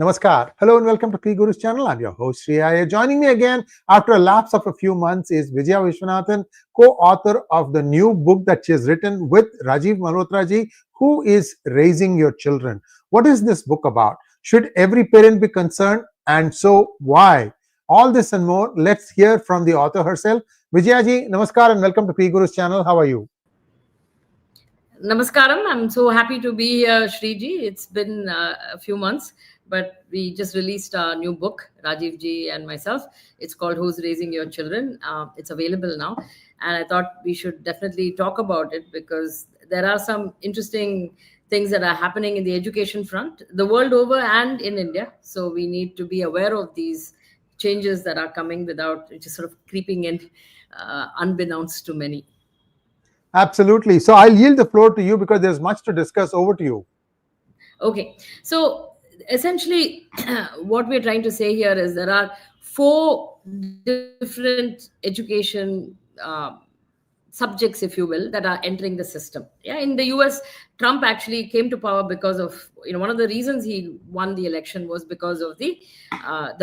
Namaskar. Hello and welcome to P Guru's channel. I'm your host Sree Iyer. Joining me again after a lapse of a few months is Vijaya Viswanathan, co-author of the new book that she has written with Rajiv Malhotra ji, who is Raising Your Children. What is this book about? Should every parent be concerned? And so why? All this and more, let's hear from the author herself. Vijaya ji, namaskar and welcome to P Guru's channel. How are you? Namaskaram. I'm so happy to be here, Shriji. It's been a few months, but we just released our new book, Rajiv ji and myself. It's called Who's Raising Your Children. It's available now. And I thought we should definitely talk about it because there are some interesting things that are happening in the education front, the world over and in India. So we need to be aware of these changes that are coming without just sort of creeping in unbeknownst to many. Absolutely. So I'll yield the floor to you because there's much to discuss. Over to you. Okay. So essentially, what we're trying to say here is there are four different education subjects, if you will, that are entering the system. Yeah, in the US, Trump actually came to power because of, one of the reasons he won the election was because of the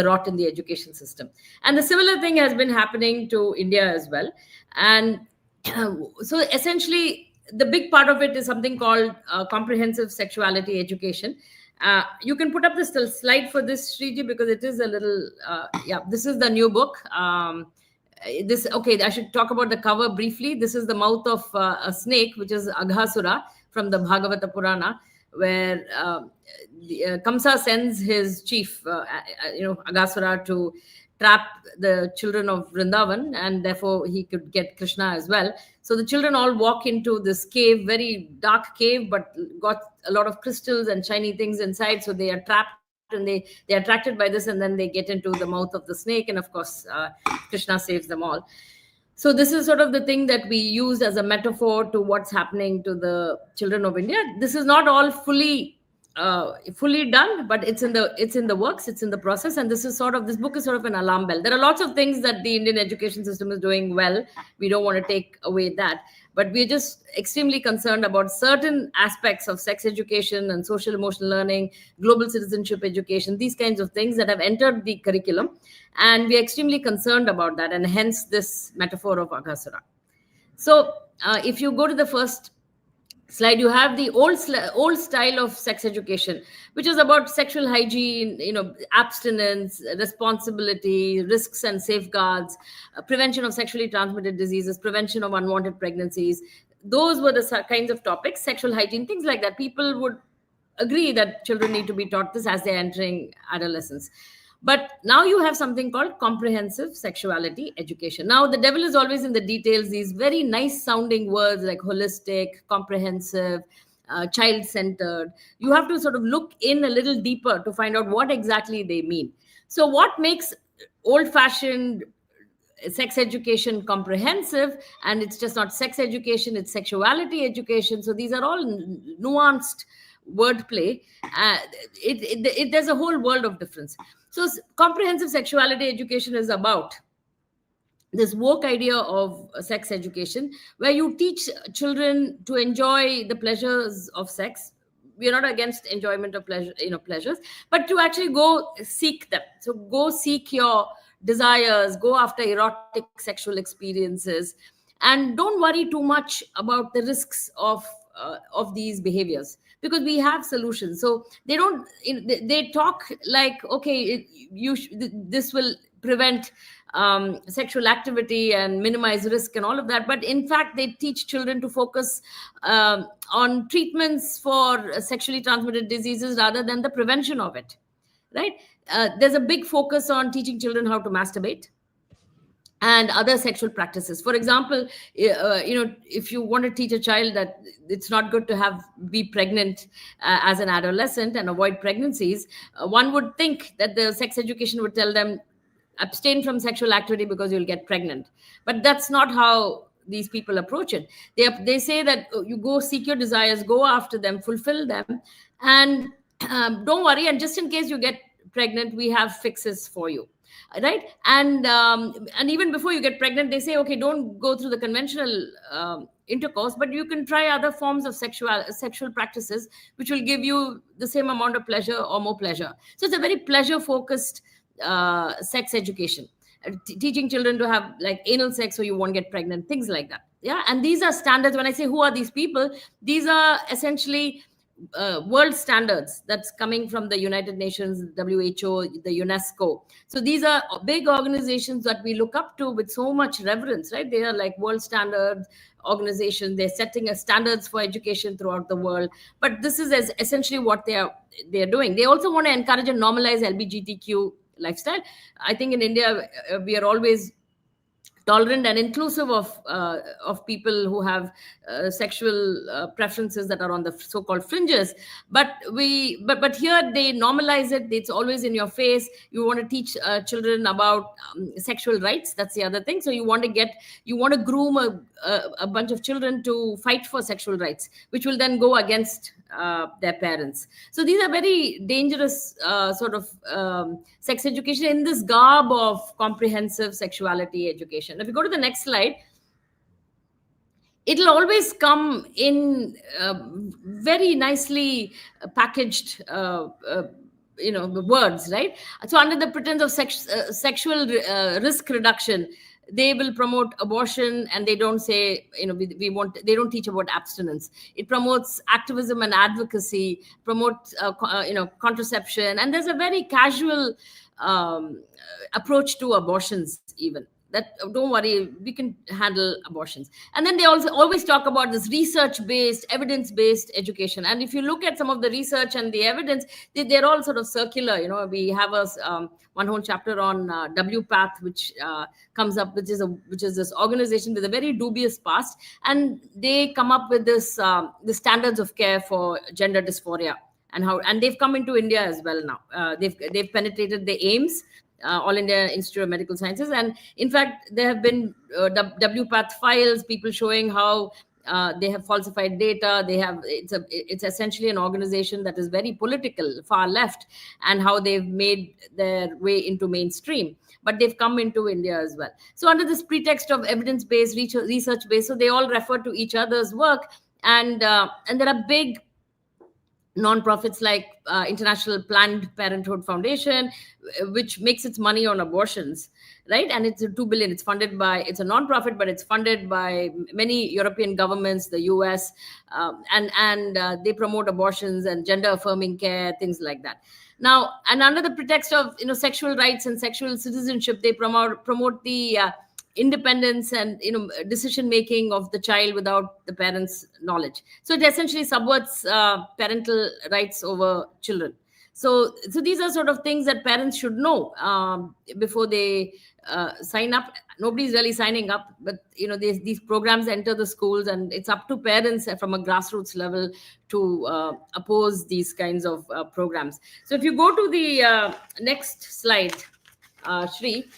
rot in the education system. And the similar thing has been happening to India as well. And so essentially, the big part of it is something called comprehensive sexuality education. You can put up this slide for this, Shriji, because it is a little, this is the new book. I should talk about the cover briefly. This is the mouth of a snake, which is 𝗥𝗘𝗙𝗪 from the Bhagavata Purana, where Kamsa sends his chief, 𝗥𝗘𝗙, to trap the children of Vrindavan, and therefore he could get Krishna as well. So the children all walk into this cave, very dark cave, but got a lot of crystals and shiny things inside. So they are trapped and they're attracted by this, and then they get into the mouth of the snake, and of course Krishna saves them all. So this is sort of the thing that we used as a metaphor to what's happening to the children of India. This is not all fully done, but it's in the works, it's in the process. And this book is sort of an alarm bell. There are lots of things that the Indian education system is doing well. We don't want to take away that, but we're just extremely concerned about certain aspects of sex education and social emotional learning, global citizenship education, these kinds of things that have entered the curriculum. And we're extremely concerned about that, and hence this metaphor of 𝗥𝗘𝗙𝗪. So if you go to the first slide, you have the old style of sex education, which is about sexual hygiene, abstinence, responsibility, risks and safeguards, prevention of sexually transmitted diseases, prevention of unwanted pregnancies. Those were the kinds of topics, sexual hygiene, things like that. People would agree that children need to be taught this as they're entering adolescence. But now you have something called comprehensive sexuality education. Now, the devil is always in the details. These very nice sounding words like holistic, comprehensive, child-centered. You have to sort of look in a little deeper to find out what exactly they mean. So what makes old-fashioned sex education comprehensive? And it's just not sex education, it's sexuality education. So these are all nuanced wordplay. There's a whole world of difference. So comprehensive sexuality education is about this woke idea of sex education, where you teach children to enjoy the pleasures of sex. We're not against enjoyment of pleasures, but to actually go seek them. So go seek your desires, go after erotic sexual experiences, and don't worry too much about the risks of these behaviors, because we have solutions. So they talk like, okay, this will prevent sexual activity and minimize risk and all of that. But in fact, they teach children to focus on treatments for sexually transmitted diseases rather than the prevention of it, right? There's a big focus on teaching children how to masturbate and other sexual practices. For example, if you want to teach a child that it's not good to be pregnant as an adolescent and avoid pregnancies, one would think that the sex education would tell them abstain from sexual activity because you'll get pregnant. But that's not how these people approach it. They say that you go seek your desires, go after them, fulfill them, and don't worry. And just in case you get pregnant, we have fixes for you. right? And even before you get pregnant, they say, okay, don't go through the conventional intercourse, but you can try other forms of sexual practices, which will give you the same amount of pleasure or more pleasure. So it's a very pleasure focused sex education, teaching children to have like anal sex so you won't get pregnant, things like that. Yeah. And these are standards. When I say who are these people, these are essentially world standards that's coming from the United Nations, WHO, the UNESCO. So these are big organizations that we look up to with so much reverence, right? They are like world standard organizations. They're setting standards for education throughout the world. But this is essentially what they're doing. They also want to encourage and normalize LGBTQ lifestyle. I think in India, we are always tolerant and inclusive of people who have sexual preferences that are on the so-called fringes, but here they normalize it. It's always in your face. You want to teach children about sexual rights. That's the other thing. So you want to groom a bunch of children to fight for sexual rights, which will then go against their parents. So these are very dangerous sort of sex education in this garb of comprehensive sexuality education. If you go to the next slide, it'll always come in very nicely packaged words, right? So under the pretense of sexual risk reduction, they will promote abortion, and they don't say, they don't teach about abstinence. It promotes activism and advocacy, promotes, contraception. And there's a very casual approach to abortions even. That, don't worry, we can handle abortions. And then they also always talk about this research-based, evidence-based education. And if you look at some of the research and the evidence, they're all sort of circular. We have one whole chapter on 𝗤𝗚𝗏, which comes up, which is this organization with a very dubious past, and they come up with this the standards of care for gender dysphoria, and they've come into India as well now. They've penetrated the AIMS. All India Institute of Medical Sciences. And in fact, there have been 𝗤𝗏𝗏 files, people showing how they have falsified data. It's essentially an organization that is very political, far left, and how they've made their way into mainstream. But they've come into India as well. So under this pretext of evidence-based, research-based, so they all refer to each other's work. And there are big non-profits like International Planned Parenthood Foundation, which makes its money on abortions, right? And it's $2 billion. It's a non-profit, but it's funded by many European governments, the US, and they promote abortions and gender-affirming care, things like that. Now, and under the pretext of sexual rights and sexual citizenship, they promote the independence and decision making of the child without the parents' knowledge. So it essentially subverts parental rights over children. So these are sort of things that parents should know before they sign up. Nobody's really signing up, but these programs enter the schools, and it's up to parents from a grassroots level to oppose these kinds of programs. So if you go to the next slide, Sree.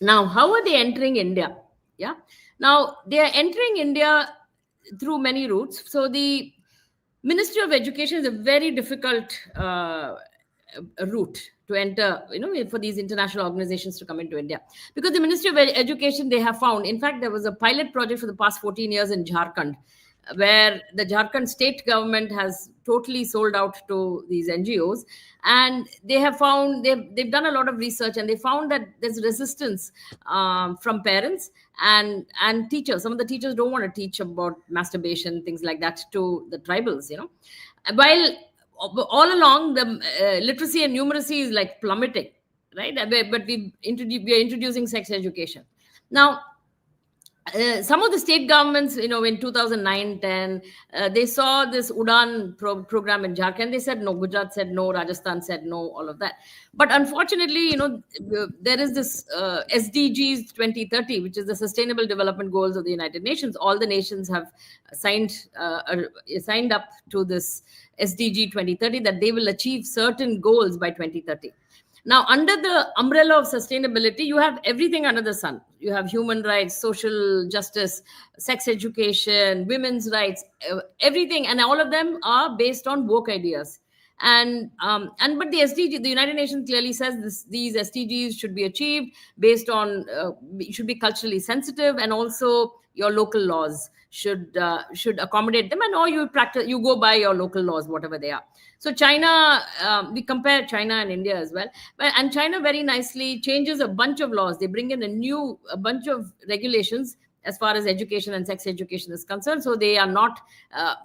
Now, how are they entering India? Yeah. Now, they are entering India through many routes. So the Ministry of Education is a very difficult route to enter, for these international organizations to come into India. Because the Ministry of Education, they have found, in fact, there was a pilot project for the past 14 years in Jharkhand, where the Jharkhand state government has totally sold out to these NGOs. And they have found, they've done a lot of research, and they found that there's resistance from parents and teachers. Some of the teachers don't want to teach about masturbation, things like that, to the tribals, While all along, the literacy and numeracy is like plummeting, right? But we are introducing sex education. Now, some of the state governments, in 2009-10, they saw this UDAN program in Jharkhand. They said no. Gujarat said no. Rajasthan said no. All of that. But unfortunately, there is this SDGs 2030, which is the Sustainable Development Goals of the United Nations. All the nations have signed up to this SDG 2030, that they will achieve certain goals by 2030. Now, under the umbrella of sustainability, you have everything under the sun. You have human rights, social justice, sex education, women's rights, everything. And all of them are based on woke ideas. But the SDG, the United Nations clearly says these SDGs should be achieved based on should be culturally sensitive, and also your local laws should accommodate them, and or you go by your local laws, whatever they are. So China, we compare China and India as well, and China very nicely changes a bunch of laws. They bring in a bunch of regulations as far as education and sex education is concerned. So they are not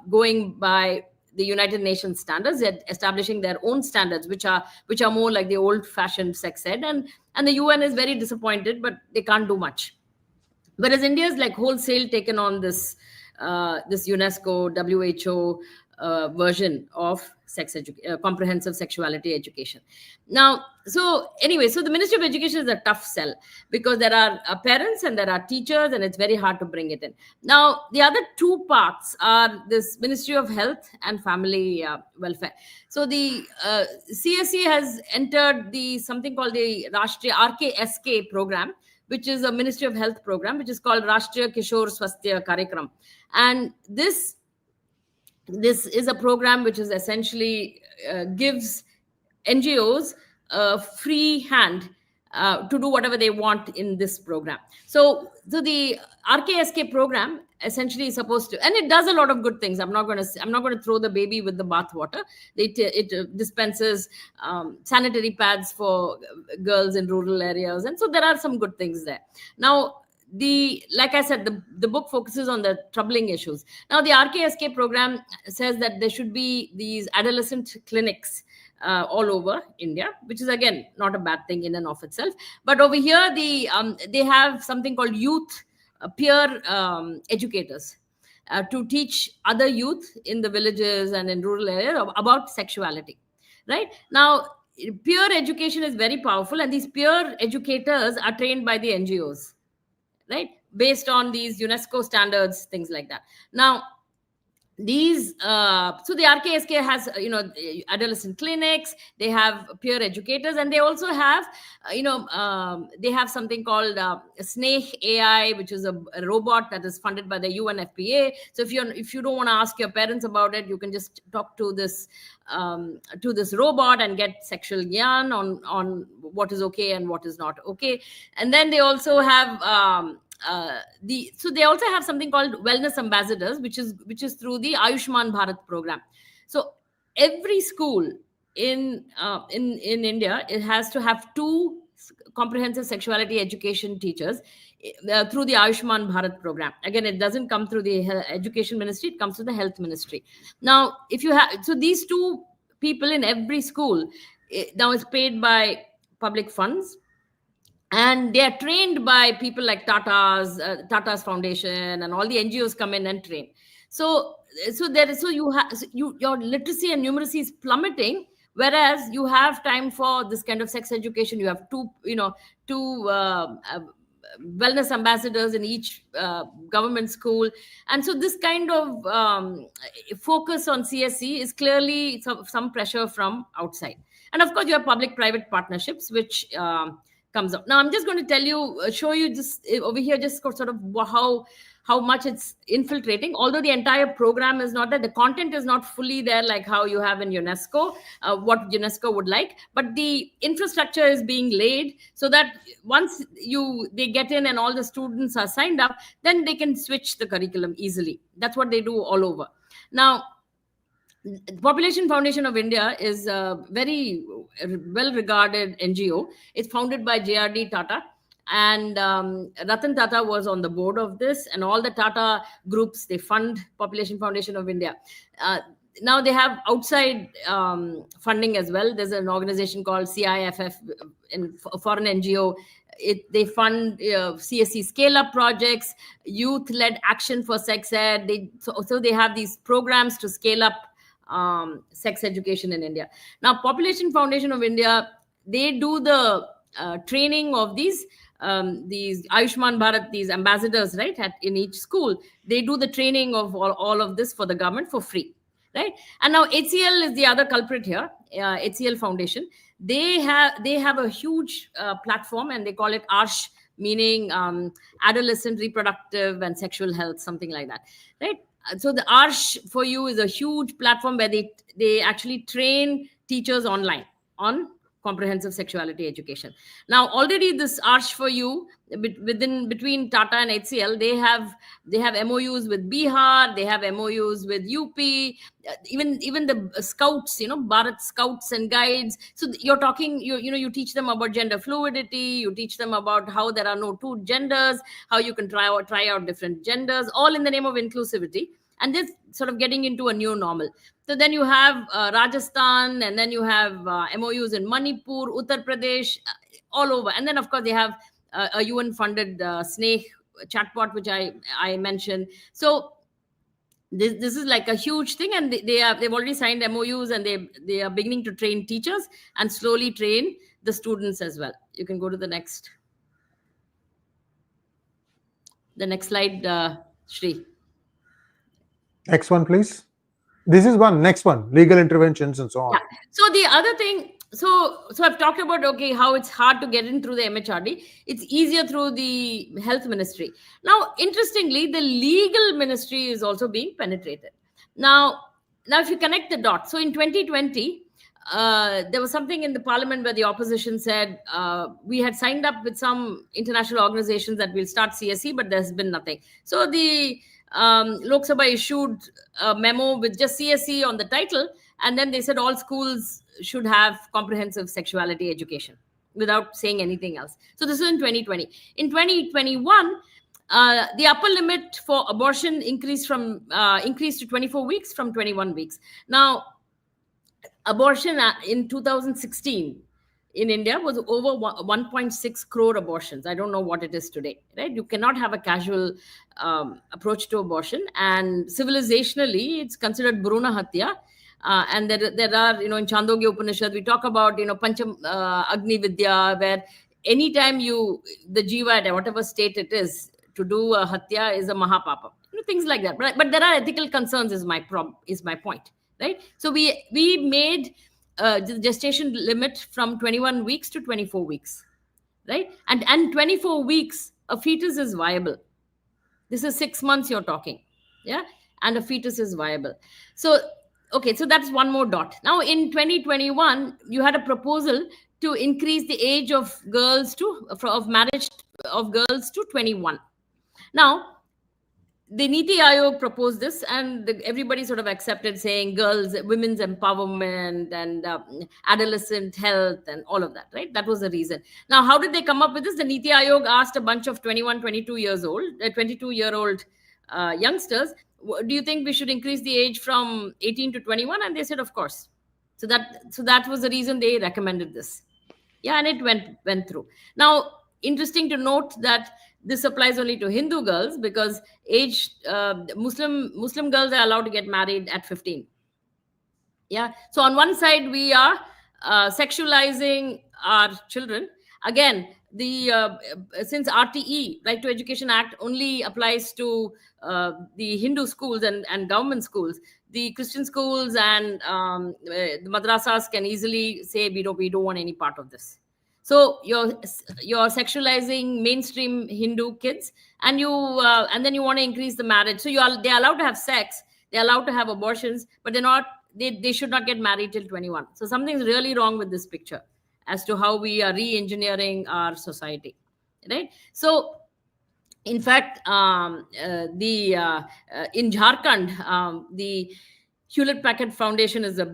going by the United Nations standards. They're establishing their own standards, which are more like the old-fashioned sex ed, and the UN is very disappointed, but they can't do much. Whereas India is like wholesale taken on this UNESCO, WHO version of comprehensive sexuality education. Now, so anyway, so the Ministry of Education is a tough sell, because there are parents and there are teachers, and it's very hard to bring it in. Now, the other two parts are this Ministry of Health and Family Welfare. So the CSE has entered something called the 𝗥𝗘𝗙𝗘𝗥𝗘𝗏 program, which is a Ministry of Health program, which is called 𝗟𝗜𝗡𝗙𝗏 𝗢𝗂𝗏. And this is a program which is essentially gives NGOs a free hand to do whatever they want in this program. So the 𝗥𝗘𝗙𝗘𝗏 program essentially is supposed to, and it does a lot of good things. I'm not going to throw the baby with the bathwater. It dispenses sanitary pads for girls in rural areas, and so there are some good things there. Now, like I said, the book focuses on the troubling issues. Now, the 𝗥𝗘𝗙𝗘𝗏 program says that there should be these adolescent clinics all over India, which is again not a bad thing in and of itself. But over here, they have something called youth peer educators to teach other youth in the villages and in rural areas about sexuality. Right now, peer education is very powerful, and these peer educators are trained by the NGOs, right, based on these UNESCO standards, things like that. Now, these so the 𝗥𝗘𝗙𝗘𝗏 has adolescent clinics, they have peer educators, and they also have they have something called Sneh AI, which is a robot that is funded by the UNFPA. So if you don't want to ask your parents about it, you can just talk to this robot and get sexual gyan on what is okay and what is not okay. And then they also have so they also have something called wellness ambassadors, which is through the Ayushman Bharat program. So every school in India, it has to have 2 comprehensive sexuality education teachers through the Ayushman Bharat program. Again, it doesn't come through the Education Ministry, it comes to the Health Ministry. Now, so these 2 people in every school, now it's paid by public funds, and they are trained by people like Tata's Foundation, and all the NGOs come in and train. So your literacy and numeracy is plummeting, whereas you have time for this kind of sex education. You have 2 wellness ambassadors in each government school, and so this kind of focus on CSE is clearly some pressure from outside. And of course, you have public-private partnerships, which comes up. Now, I'm just going to show you just over here, just sort of how much it's infiltrating. Although the entire program is not there, the content is not fully there like how you have in UNESCO, what UNESCO would like, but the infrastructure is being laid so that once they get in and all the students are signed up, then they can switch the curriculum easily. That's what they do all over. Now, Population Foundation of India is a very well-regarded NGO. It's founded by J.R.D. Tata, and Ratan Tata was on the board of this, and all the Tata groups, they fund Population Foundation of India. Now they have outside funding as well. There's an organization called CIFF, a foreign NGO. They fund CSE scale-up projects, youth-led action for sex ed. So they have these programs to scale up sex education in India. Now, Population Foundation of India, they do the training of these Ayushman Bharat, these ambassadors, right, in each school. They do the training of all of this for the government for free, right? And now HCL is the other culprit here, HCL Foundation. They have a huge platform, and they call it 𝗟𝗡, meaning adolescent reproductive and sexual health, something like that, right? So the 𝗟𝗡 for You is a huge platform where they actually train teachers online on comprehensive sexuality education. Now, already this 𝗟𝗡 for You between Tata and HCL, they have MOUs with Bihar, they have MOUs with UP, even the scouts, Bharat Scouts and Guides. So you're talking, you teach them about gender fluidity, you teach them about how there are no two genders, how you can try out different genders, all in the name of inclusivity. And this sort of getting into a new normal. So then you have Rajasthan, and then you have MOUs in Manipur, Uttar Pradesh, all over. And then, of course, they have a UN-funded SNEH chatbot, which I mentioned. So this is like a huge thing, and they've already signed MOUs, and they are beginning to train teachers and slowly train the students as well. You can go to the next slide, Sree. Next one, please. This is next one, legal interventions and so on. Yeah. So the other thing, so I've talked about, okay, how it's hard to get in through the MHRD. It's easier through the health ministry. Now, interestingly, the legal ministry is also being penetrated. Now if you connect the dots, so in 2020, there was something in the parliament where the opposition said, we had signed up with some international organizations that we'll start CSE, but there's been nothing. So the Lok Sabha issued a memo with just CSE on the title, and then they said all schools should have comprehensive sexuality education without saying anything else. So this was in 2020. In 2021, the upper limit for abortion increased to 24 weeks from 21 weeks. Now, abortion in 2016 in India was over 1.6 crore abortions. I don't know what it is today, right? You cannot have a casual approach to abortion. And civilizationally, it's considered Bruna Hatya. And there are, in Chandogya Upanishad, we talk about, Pancham Agni Vidya, where anytime the jiva at whatever state it is, to do a hatya is a mahapapa. Things like that. But there are ethical concerns is my point, right? So we made the gestation limit from 21 weeks to 24 weeks, right? And 24 weeks, a fetus is viable. This is 6 months you're talking, yeah? And a fetus is viable. So, okay, so that's one more dot. Now, in 2021, you had a proposal to increase the age of marriage of girls to 21. Now, the Niti Ayog proposed this, and everybody sort of accepted, saying women's empowerment and adolescent health and all of that, right? That was the reason. Now, how did they come up with this? The Niti Ayog asked a bunch of 22-year-old youngsters, do you think we should increase the age from 18 to 21? And they said, of course. So that was the reason they recommended this. Yeah, and it went through. Now, interesting to note that this applies only to Hindu girls, because Muslim girls are allowed to get married at 15. Yeah. So on one side, we are sexualizing our children. Again, since RTE, Right to Education Act, only applies to the Hindu schools and government schools, the Christian schools and the madrasas can easily say, we don't want any part of this. So you're sexualizing mainstream Hindu kids, and then you want to increase the marriage. So they're allowed to have sex, they're allowed to have abortions, but they should not get married till 21. So something's really wrong with this picture as to how we are re-engineering our society, right? So, in fact, in Jharkhand, the Hewlett-Packard Foundation is a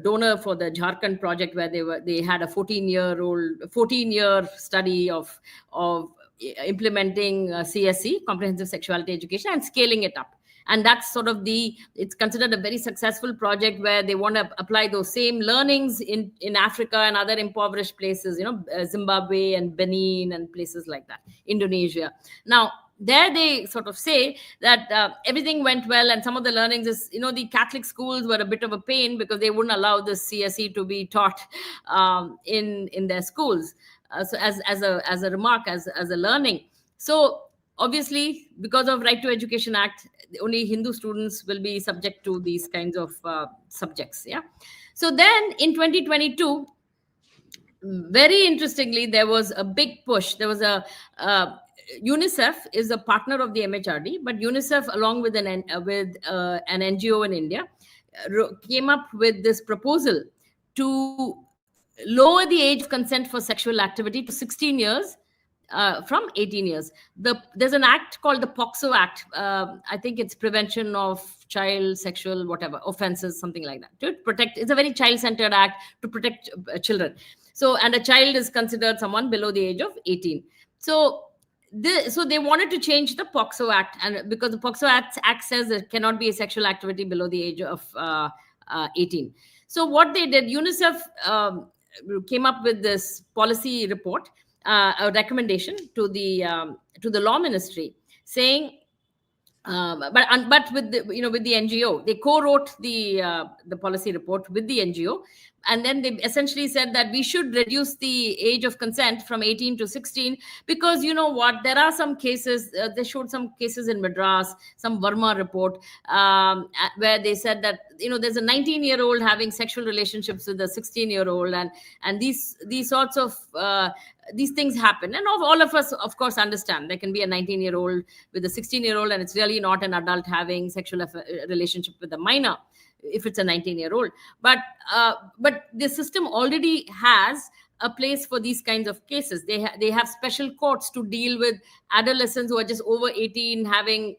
donor for the Jharkhand project, where they had a 14-year study of implementing CSE, comprehensive sexuality education, and scaling it up. And that's sort of it's considered a very successful project, where they want to apply those same learnings in Africa and other impoverished places, Zimbabwe and Benin and places like that, Indonesia. Now, there they sort of say that everything went well, and some of the learnings is, the Catholic schools were a bit of a pain because they wouldn't allow the CSE to be taught in their schools. So as a remark, as a learning. So obviously, because of Right to Education Act, only Hindu students will be subject to these kinds of subjects. Yeah. So then in 2022, very interestingly, there was a big push. There was UNICEF is a partner of the MHRD, but UNICEF, along with an NGO in India, came up with this proposal to lower the age of consent for sexual activity to 16 years from 18 years. There's an act called the POXO Act. I think it's Prevention of Child Sexual whatever offenses, something like that. To protect, it's a very child-centered act to protect children. So, and a child is considered someone below the age of 18. So they wanted to change the POXO Act, and because the POXO Act says there cannot be a sexual activity below the age of 18. So what they did, UNICEF came up with this policy report, a recommendation to the law ministry, saying, but with the, with the NGO, they co-wrote the policy report with the NGO, and then they essentially said that we should reduce the age of consent from 18 to 16 because there are some cases. They showed some cases in Madras, some Verma report, where they said that there's a 19-year-old having sexual relationships with a 16-year-old, and these sorts of these things happen, and all of us, of course, understand there can be a 19-year-old with a 16-year-old, and it's really not an adult having sexual relationship with a minor if it's a 19-year-old. But the system already has a place for these kinds of cases. They have special courts to deal with adolescents who are just over 18 having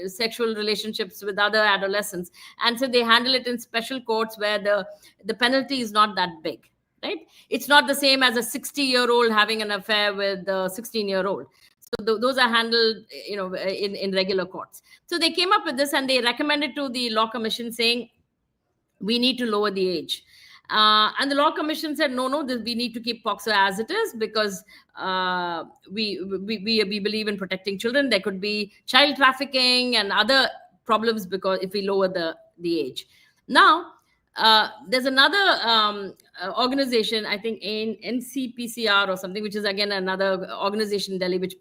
sexual relationships with other adolescents, and so they handle it in special courts where the penalty is not that big. Right? It's not the same as a 60-year-old having an affair with a 16-year-old. So those are handled, in regular courts. So they came up with this, and they recommended to the Law Commission saying, we need to lower the age. And the Law Commission said, no, we need to keep POXO as it is because we believe in protecting children. There could be child trafficking and other problems because if we lower the age. Now, there's another organization, I think NCPCR or something, which is again another organization in Delhi which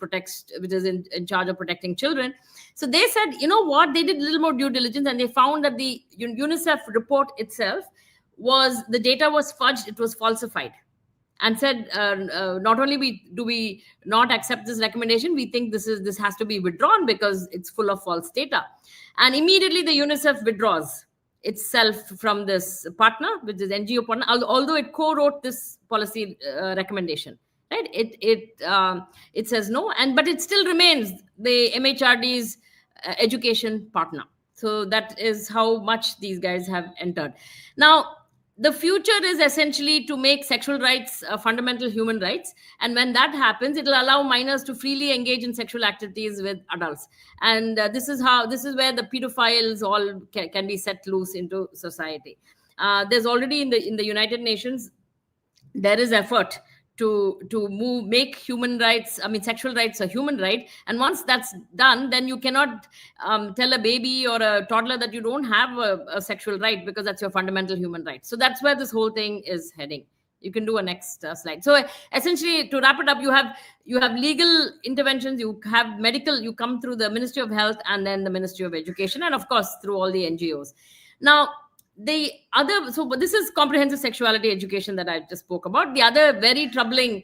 is in charge of protecting children. So they said, they did a little more due diligence, and they found that the UNICEF report itself the data was fudged, it was falsified, and said not only do we not accept this recommendation, we think this has to be withdrawn because it's full of false data. And immediately the UNICEF withdraws itself from this partner, which is NGO partner, although it co-wrote this policy recommendation. Right? It says no, but it still remains the MHRD's education partner. So that is how much these guys have entered. Now, the future is essentially to make sexual rights fundamental human rights. And when that happens, it will allow minors to freely engage in sexual activities with adults. And this is where the pedophiles all can be set loose into society. There's already in the United Nations, there is effort to make human rights, sexual rights a human right. And once that's done, then you cannot tell a baby or a toddler that you don't have a sexual right because that's your fundamental human right. So that's where this whole thing is heading. You can do a next slide. So essentially, to wrap it up, you have legal interventions, you have medical, you come through the Ministry of Health and then the Ministry of Education, and of course, through all the NGOs. Now, but this is comprehensive sexuality education that I just spoke about. The other very troubling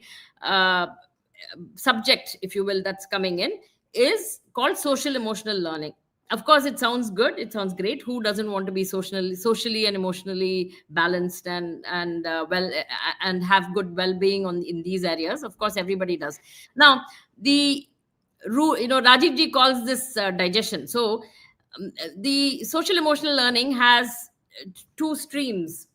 subject, if you will, that's coming in is called social emotional learning. Of course, it sounds good. It sounds great. Who doesn't want to be socially and emotionally balanced and have good well-being in these areas? Of course, everybody does. Now, Rajiv ji calls this digestion. So the social emotional learning has two streams.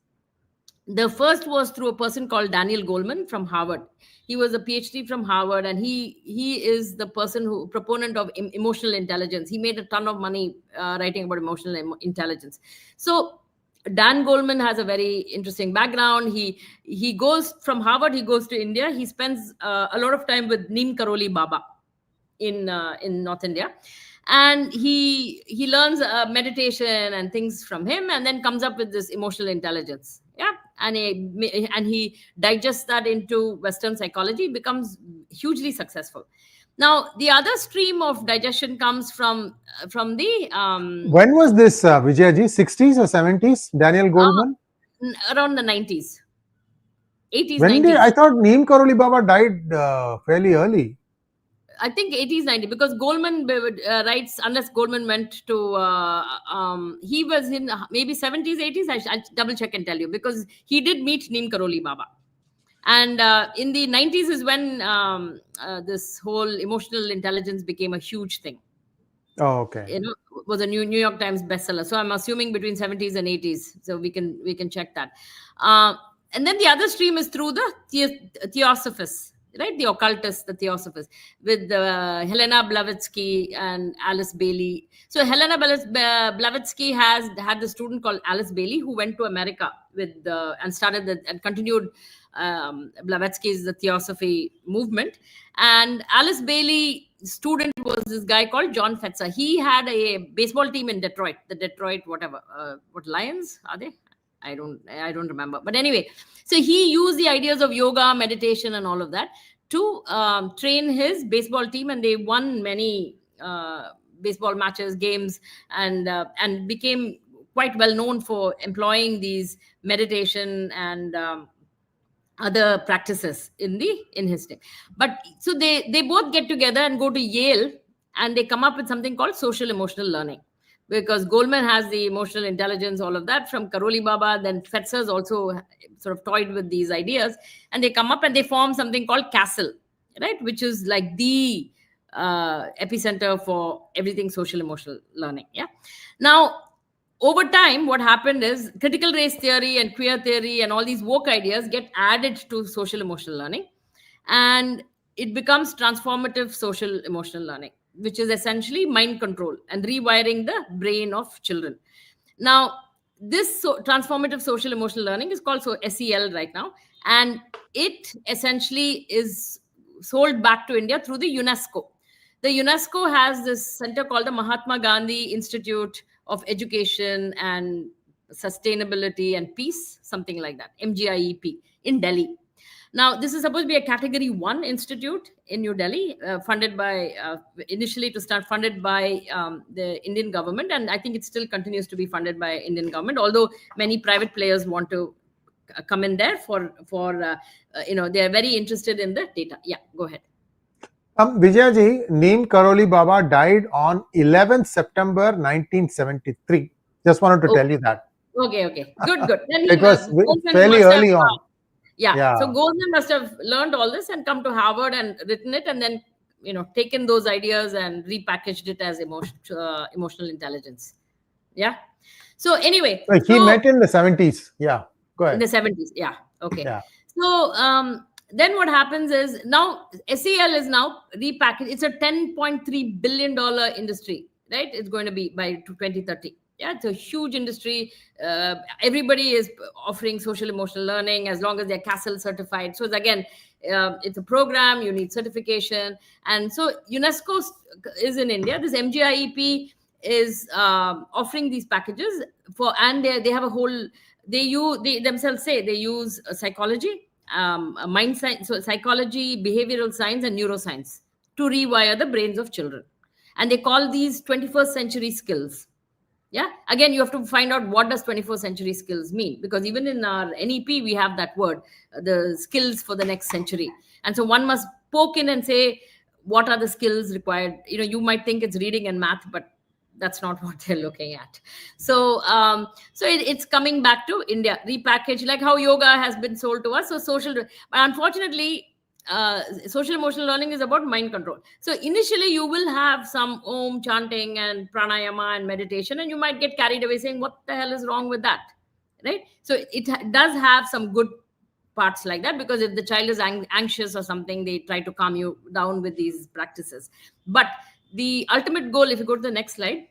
The first was through a person called Daniel Goleman from Harvard. He was a PhD from Harvard, and he is the proponent of emotional intelligence. He made a ton of money writing about emotional intelligence. So Dan Goleman has a very interesting background. He goes from Harvard, he goes to India. He spends a lot of time with Neem Karoli Baba in North India. And he learns meditation and things from him, and then comes up with this emotional intelligence. Yeah, and he digests that into Western psychology, becomes hugely successful. Now, the other stream of digestion comes from the... When was this, Vijaya ji? 60s or 70s? Daniel Goleman? Around the 90s. 80s, when 90s. I thought Neem Karoli Baba died fairly early. I think 80s, 90s, because Goldman writes, unless Goldman went to, he was in maybe 70s, 80s. I'll double check and tell you, because he did meet Neem Karoli Baba. And in the 90s is when this whole emotional intelligence became a huge thing. Oh, okay. It was a New York Times bestseller. So I'm assuming between 70s and 80s. So we can check that. And then the other stream is through the Theosophists, right? The occultists, the Theosophists, with Helena Blavatsky and Alice Bailey. So Helena Blavatsky had the student called Alice Bailey, who went to America with and started and continued Blavatsky's the Theosophy movement. And Alice Bailey student was this guy called John Fetzer. He had a baseball team in Detroit, the Detroit whatever, what Lions are they? I don't remember. But anyway, so he used the ideas of yoga, meditation, and all of that to train his baseball team, and they won many baseball matches, games, and became quite well known for employing these meditation and other practices in his team. But so they both get together and go to Yale, and they come up with something called social emotional learning, because Goldman has the emotional intelligence, all of that from Karoli Baba. Then Fetzer's also sort of toyed with these ideas, and they come up and they form something called CASEL, right, which is like the epicenter for everything social emotional learning. Yeah. Now, over time, what happened is critical race theory and queer theory and all these woke ideas get added to social emotional learning, and it becomes transformative social emotional learning, which is essentially mind control and rewiring the brain of children. Now, this transformative social emotional learning is called SEL right now, and it essentially is sold back to India through the UNESCO. The UNESCO has this center called the Mahatma Gandhi Institute of Education and Sustainability and Peace, something like that, MGIEP, in Delhi. Now, this is supposed to be a category 1 institute in New Delhi, funded by, initially to start funded by the Indian government. And I think it still continues to be funded by Indian government, although many private players want to come in there for they are very interested in the data. Yeah, go ahead. Vijaya ji, Neem Karoli Baba died on 11th September 1973. Just wanted to tell you that. Okay. Good. It was fairly early on. Yeah. So Goldman must have learned all this and come to Harvard and written it, and then taken those ideas and repackaged it as emotional intelligence. Yeah. So anyway, he met in the 70s. Yeah. Go ahead. In the 70s. Yeah. Okay. Yeah. So then what happens is now SEL is now repackaged. It's a $10.3 billion industry, right? It's going to be by 2030. Yeah, it's a huge industry. Everybody is offering social emotional learning as long as they're CASEL certified. So again, it's a program, you need certification. And so UNESCO is in India. This MGIEP is offering these packages and they have a whole, they themselves say they use psychology, mind science, so psychology, behavioral science, and neuroscience to rewire the brains of children. And they call these 21st century skills. Yeah. Again, you have to find out what does 21st century skills mean, because even in our NEP, we have that word, the skills for the next century. And so one must poke in and say, what are the skills required? You might think it's reading and math, but that's not what they're looking at. So, it's coming back to India, repackaged, like how yoga has been sold to us. So but unfortunately, social emotional learning is about mind control. So initially you will have some Om chanting and pranayama and meditation, and you might get carried away saying, what the hell is wrong with that? Right? So it does have some good parts like that, because if the child is anxious or something, they try to calm you down with these practices. But the ultimate goal, if you go to the next slide.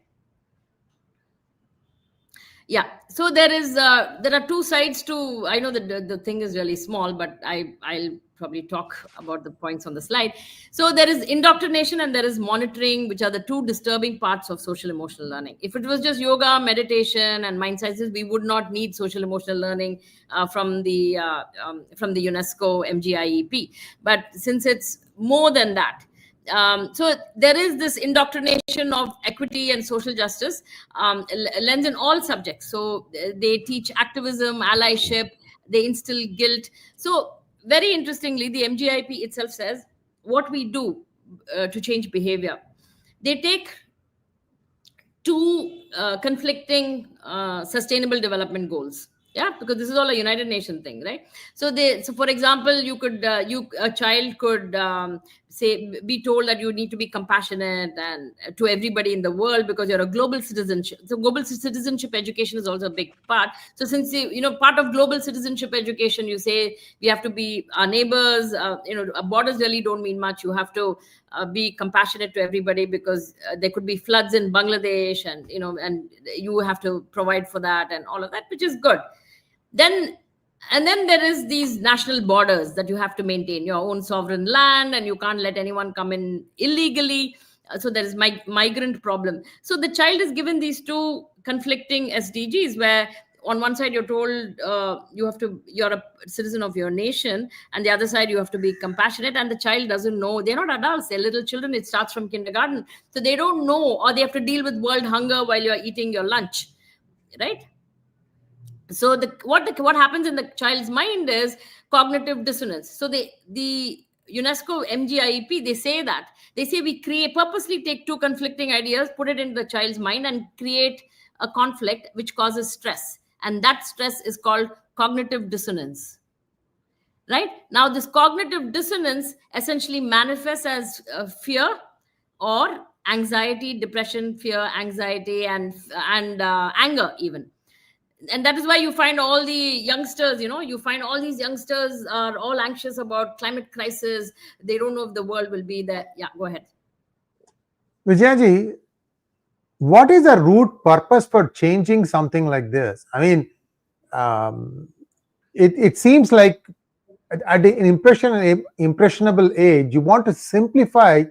Yeah. So there are two sides to, I know that the thing is really small, but I'll probably talk about the points on the slide. So there is indoctrination and there is monitoring, which are the two disturbing parts of social emotional learning. If it was just yoga, meditation, and mind sciences, we would not need social emotional learning from the UNESCO MGIEP. But since it's more than that, so there is this indoctrination of equity and social justice lens in all subjects. So they teach activism, allyship, they instill guilt. So very interestingly, the MGIP itself says what we do change behavior. They take two conflicting sustainable development goals. Yeah, because this is all a United Nations thing, right? So for example, a child could say, be told that you need to be compassionate and to everybody in the world because you're a global citizenship. So global citizenship education is also a big part. So since part of global citizenship education, you say we have to be our neighbors. Borders really don't mean much. You have to be compassionate to everybody because there could be floods in Bangladesh, and you have to provide for that and all of that, which is good. Then there is these national borders that you have to maintain, your own sovereign land, and you can't let anyone come in illegally. So there is migrant problem. So the child is given these two conflicting SDGs, where on one side you're told you're a citizen of your nation, and the other side you have to be compassionate, and the child doesn't know. They're not adults, they're little children. It starts from kindergarten, so they don't know, or they have to deal with world hunger while you're eating your lunch, right? So what happens in the child's mind is cognitive dissonance. So the UNESCO MGIEP, they say we purposely take two conflicting ideas, put it into the child's mind, and create a conflict which causes stress, and that stress is called cognitive dissonance. Right? Now this cognitive dissonance essentially manifests as fear or anxiety, depression, fear, anxiety, and anger even. And that is why you find all the youngsters, all these youngsters are all anxious about climate crisis. They don't know if the world will be there. Yeah, go ahead. Vijayaji, what is the root purpose for changing something like this? I mean, it seems like at an impressionable age, you want to simplify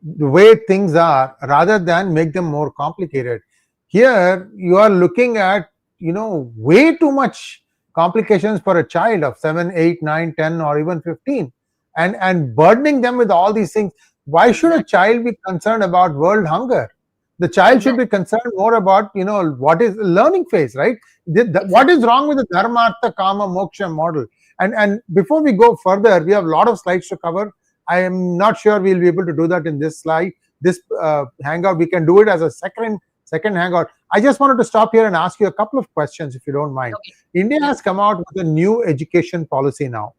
the way things are rather than make them more complicated. Here, you are looking at way too much complications for a child of 7, 8, 9, 10, or even 15, and burdening them with all these things. Why should a child be concerned about world hunger? The child should be concerned more about what is the learning phase, right? What is wrong with the 𝗟𝗡𝗏𝗂𝗏 model? And before we go further, we have a lot of slides to cover. I am not sure we'll be able to do that in this slide, this hangout. We can do it as a second hangout. I just wanted to stop here and ask you a couple of questions, if you don't mind. Okay. India has come out with a new education policy now.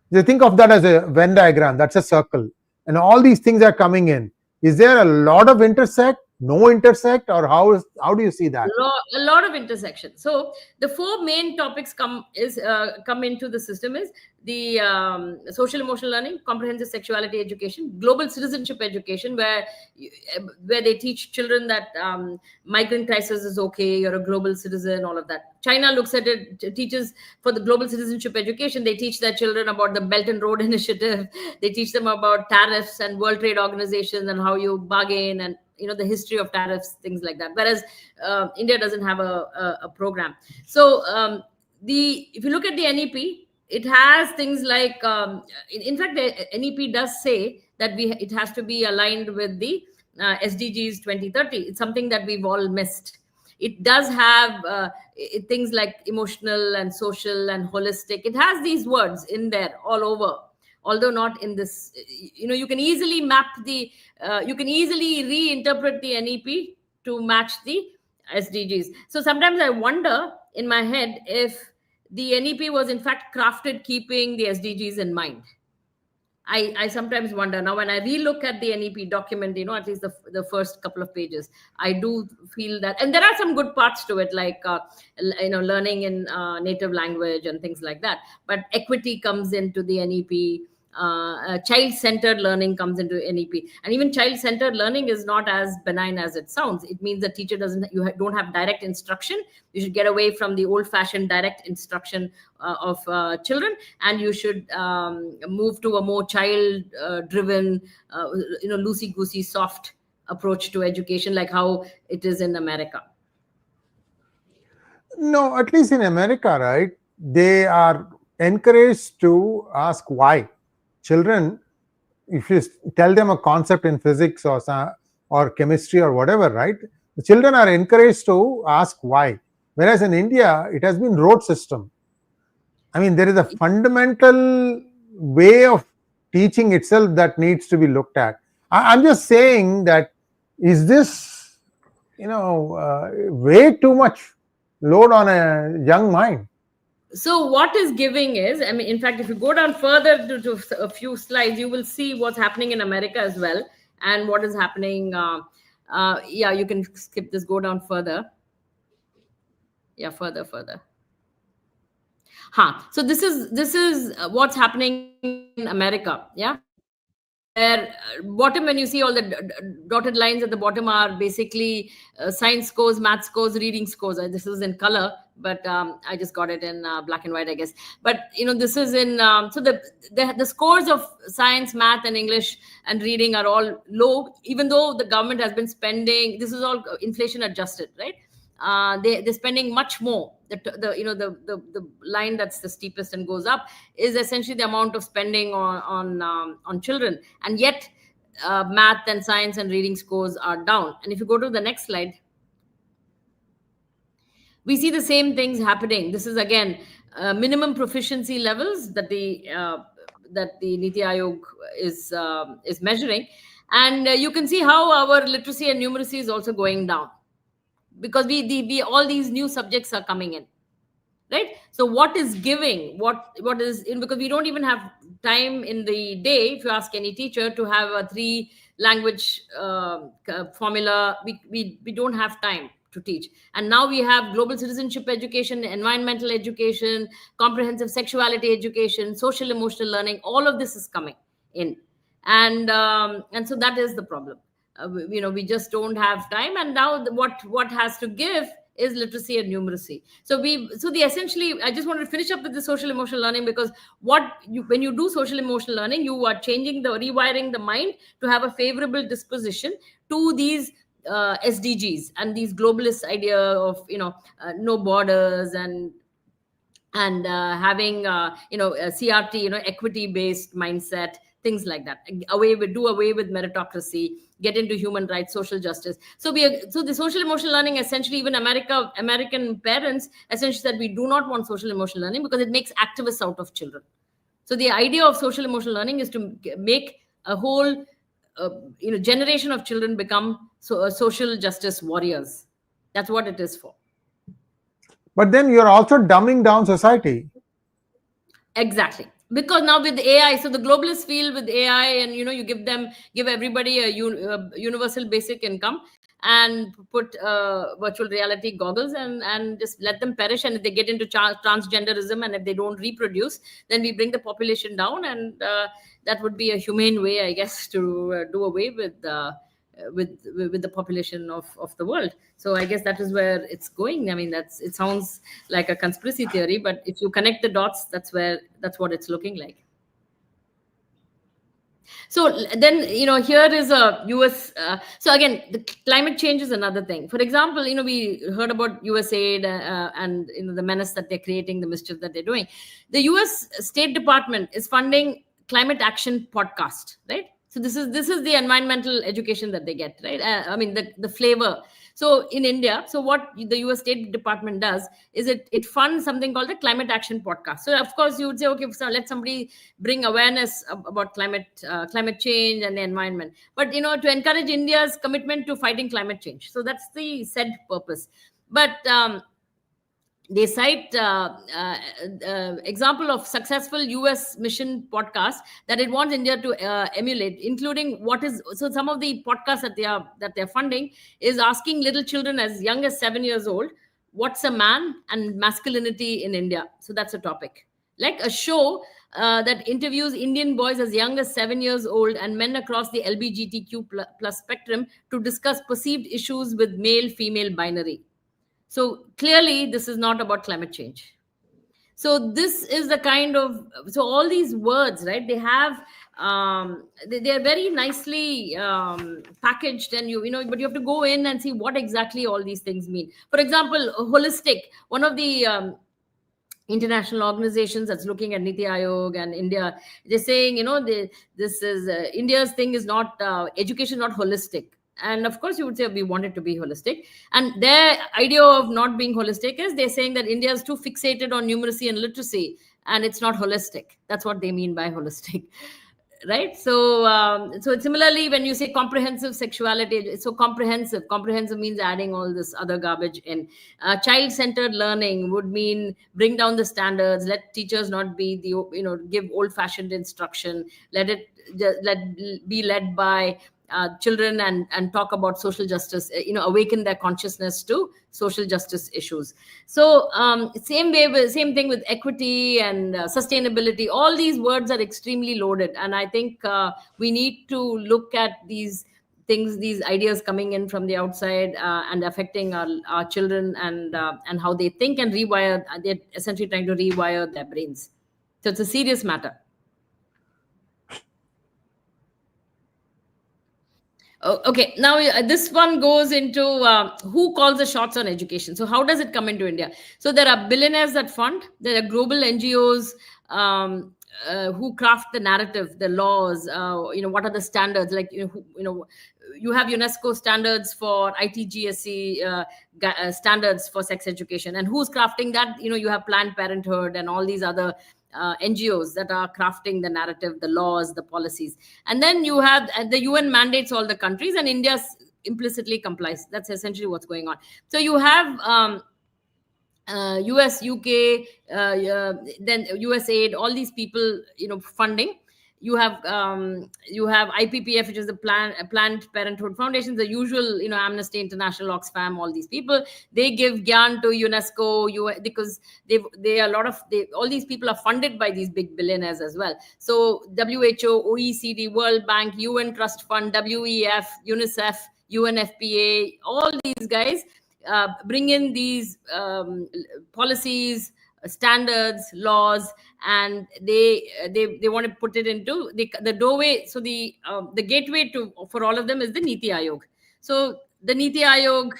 You think of that as a Venn diagram, that's a circle, and all these things are coming in. Is there a lot of intersect, no intersect, or how do you see that? A lot of intersection. So the four main topics come into the system is the social emotional learning, comprehensive sexuality education, global citizenship education, where they teach children that migrant crisis is okay, you're a global citizen, all of that. China looks at it, teaches for the global citizenship education, they teach their children about the Belt and Road Initiative, they teach them about tariffs and World Trade Organization and how you bargain and the history of tariffs, things like that. Whereas India doesn't have a program. So if you look at the NEP, it has things like, in fact, the NEP does say that it has to be aligned with the SDGs 2030. It's something that we've all missed. It does have things like emotional and social and holistic. It has these words in there all over, although not in this. You can easily you can easily reinterpret the NEP to match the SDGs. So sometimes I wonder in my head if the NEP was in fact crafted keeping the SDGs in mind. I sometimes wonder. Now, when I relook at the NEP document, at least the first couple of pages, I do feel that, and there are some good parts to it, like, learning in native language and things like that. But equity comes into the NEP. Child-centered learning comes into NEP, and even child-centered learning is not as benign as it sounds. It means the teacher don't have direct instruction. You should get away from the old-fashioned direct instruction of children, and you should move to a more child-driven, loosey-goosey, soft approach to education, like how it is in America. No, at least in America, right? They are encouraged to ask why. Children, if you tell them a concept in physics or chemistry or whatever, right? The children are encouraged to ask why. Whereas in India, it has been rote system. I mean, there is a fundamental way of teaching itself that needs to be looked at. I'm just saying that, is this, way too much load on a young mind? So what is giving is, I mean, in fact, if you go down further to a few slides, you will see what's happening in America as well, and what is happening. Yeah, you can skip this, go down further. Yeah, further. So this is what's happening in America. Yeah, where bottom, when you see all the dotted lines at the bottom, are basically science scores, math scores, reading scores. This is in color, but I just got it in black and white, I guess. But this is in so the scores of science, math, and English and reading are all low, even though the government has been spending. This is all inflation adjusted, right? They're spending much more. The line that's the steepest and goes up is essentially the amount of spending on children, and yet math and science and reading scores are down. And if you go to the next slide, we see the same things happening. This is again minimum proficiency levels that the Niti Ayog is measuring, and you can see how our literacy and numeracy is also going down, because we all these new subjects are coming in, right? So what is giving, what is in, because we don't even have time in the day, if you ask any teacher, to have a 3 language formula. We don't have time to teach. And now we have global citizenship education, environmental education, comprehensive sexuality education, social emotional learning. All of this is coming in, and so that is the problem. We just don't have time, and now what has to give is literacy and numeracy. So essentially, I just wanted to finish up with the social emotional learning, because when you do social emotional learning, you are rewiring the mind to have a favorable disposition to these SDGs and these globalist idea of no borders and having a CRT, equity based mindset, things like that. Do away with meritocracy, get into human rights, social justice. So the social emotional learning, essentially, even American parents essentially said, we do not want social emotional learning because it makes activists out of children. So the idea of social emotional learning is to make a whole generation of children become social justice warriors. That's what it is for. But then you're also dumbing down society. Exactly. Because now with AI, so the globalists feel with AI, and you give everybody a universal basic income and put virtual reality goggles and just let them perish. And if they get into transgenderism, and if they don't reproduce, then we bring the population down, and that would be a humane way, I guess, to do away with the population of the world. So I guess that is where it's going. I mean, it sounds like a conspiracy theory, but if you connect the dots, that's what it's looking like. So then, here is a US. So again, the climate change is another thing. For example, we heard about USAID and the menace that they're creating, the mischief that they're doing. The US State Department is funding climate action podcast, right? So this is the environmental education that they get, right? I mean, the flavor. So in India, so what the US State Department does is it funds something called the Climate Action Podcast. So of course you would say, okay, so let somebody bring awareness about climate change and the environment, but to encourage India's commitment to fighting climate change. So that's the said purpose. But they cite example of successful US mission podcast that it wants India to emulate, including so some of the podcasts that they're funding is asking little children as young as 7 years old, what's a man and masculinity in India. So that's a topic, like a show that interviews Indian boys as young as 7 years old and men across the LGBTQ plus spectrum to discuss perceived issues with male-female binary. So clearly, this is not about climate change. So this is the kind of, so all these words, right? They have, they're very nicely packaged, and but you have to go in and see what exactly all these things mean. For example, holistic, one of the international organizations that's looking at Niti Ayog and India, they're saying, this is India's thing is not education, not holistic. And of course, you would say we want it to be holistic. And their idea of not being holistic is they're saying that India is too fixated on numeracy and literacy, and it's not holistic. That's what they mean by holistic, right? So so similarly, when you say comprehensive sexuality, it's so comprehensive means adding all this other garbage in. Child-centered learning would mean bring down the standards, let teachers not be the, give old-fashioned instruction, let it be led by children, and talk about social justice, awaken their consciousness to social justice issues. So same thing with equity and sustainability. All these words are extremely loaded, and I think we need to look at these things, these ideas coming in from the outside and affecting our children, and how they think and rewire. They're essentially trying to rewire their brains. So it's a serious matter. Okay, now this one goes into who calls the shots on education. So how does it come into India? So there are billionaires that fund, there are global NGOs who craft the narrative, the laws, what are the standards, like, you have UNESCO standards for ITGSE standards for sex education, and who's crafting that? You have Planned Parenthood and all these other NGOs that are crafting the narrative, the laws, the policies. And then you have the UN mandates all the countries, and India implicitly complies. That's essentially what's going on. So you have US, UK, then USAID, all these people, funding. You have IPPF, which is the Planned Parenthood Foundation, the usual, Amnesty International, Oxfam, all these people. They give gyan to UNESCO, because all these people are funded by these big billionaires as well. So WHO, OECD, World Bank, UN Trust Fund, WEF, UNICEF, UNFPA, all these guys bring in these policies, standards, laws, and they want to put it into the doorway. So the gateway for all of them is the Niti Ayog. So the Niti Ayog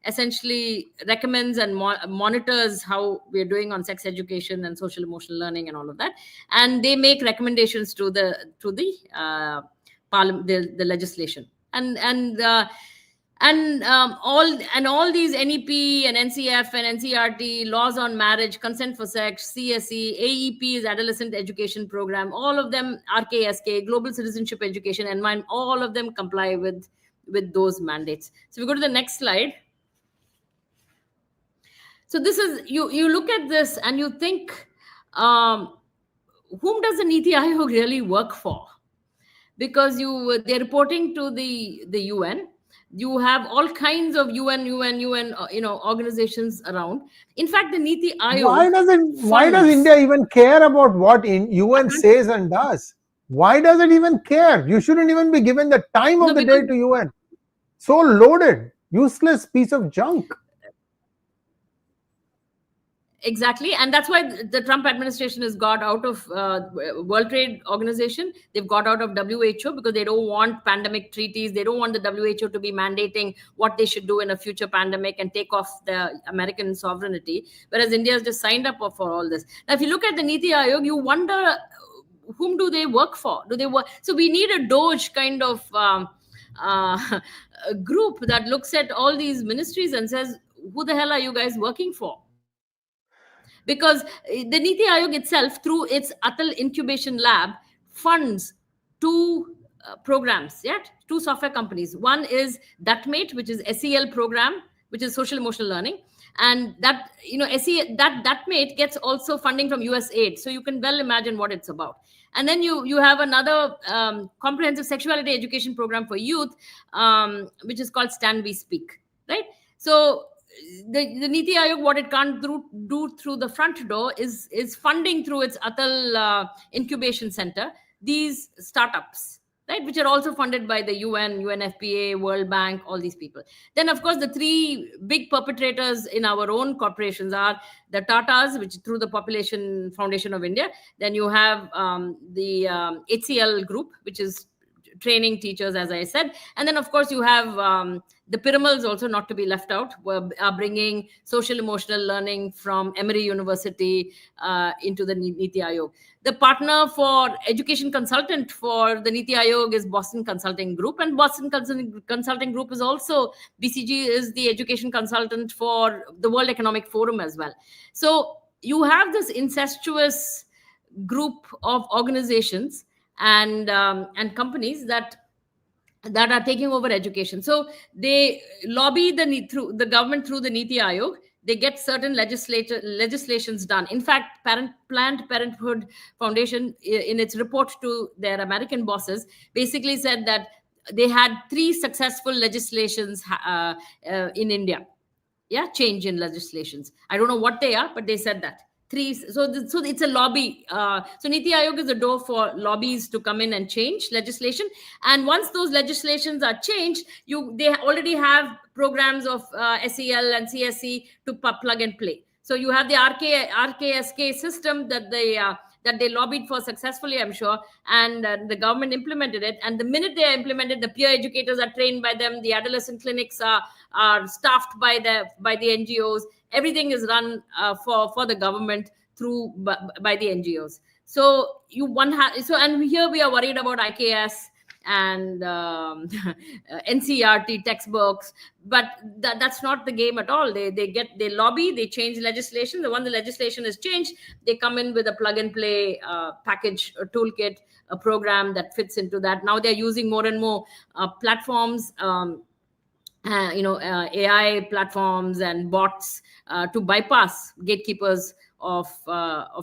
essentially recommends and monitors how we're doing on sex education and social emotional learning and all of that, and they make recommendations to the parliament, the legislation, and all these NEP and NCF and NCRT, laws on marriage, consent for sex, CSE, AEP is adolescent education program, all of them, RKSK, global citizenship education, and all of them comply with those mandates. So we go to the next slide. So this is, you look at this and you think, whom does the Niti Ayog really work for? Because they're reporting to the UN. You have all kinds of UN, organizations around. In fact, the Niti Ayog. Why does India even care about what UN says and does? Why does it even care? You shouldn't even be given the time of the day to UN. So loaded, useless piece of junk. Exactly. And that's why the Trump administration has got out of World Trade Organization. They've got out of WHO because they don't want pandemic treaties. They don't want the WHO to be mandating what they should do in a future pandemic and take off the American sovereignty. Whereas India has just signed up for all this. Now, if you look at the Niti Ayog, you wonder, whom do they work for? Do they work? So we need a DOGE kind of a group that looks at all these ministries and says, who the hell are you guys working for? Because the Niti Ayog itself, through its Atal Incubation Lab, funds two programs, two software companies. One is dept, which is SEL program, which is social emotional learning. And that, dept gets also funding from USAID. So you can well imagine what it's about. And then you have another comprehensive sexuality education program for youth, which is called Stand We Speak, right? So the Niti Ayog, what it can't do through the front door is funding through its Atal Incubation Center these startups, right, which are also funded by the UN, UNFPA, World Bank, all these people. Then, of course, the three big perpetrators in our own corporations are the Tatas, which is through the Population Foundation of India. Then you have the HCL group, which is training teachers, as I said. And then, of course, you have the Piramal's also, not to be left out, are bringing social emotional learning from Emory University into the Niti Ayog. The partner for education consultant for the Niti Ayog is Boston Consulting Group. And Boston Consulting Group is also, BCG is the education consultant for the World Economic Forum as well. So you have this incestuous group of organizations and companies that are taking over education. So they lobby the government through the Niti Ayog. They get certain legislations done. In fact, Planned Parenthood Foundation, in its report to their American bosses, basically said that they had 3 successful legislations in India. Yeah, change in legislations. I don't know what they are, but they said that. 3. So it's a lobby. So Niti Ayog is a door for lobbies to come in and change legislation. And once those legislations are changed, they already have programs of SEL and CSE to plug and play. So you have the RKSK system that they lobbied for successfully, I'm sure, and the government implemented it. And the minute they implemented, the peer educators are trained by them, the adolescent clinics are staffed by the NGOs. Everything is run for the government by the NGOs. So and here we are worried about IKS and NCERT textbooks, but that's not the game at all. They lobby, they change legislation. Once the legislation is changed, they come in with a plug and play package, a toolkit, a program that fits into that. Now they're using more and more platforms, AI platforms and bots to bypass gatekeepers of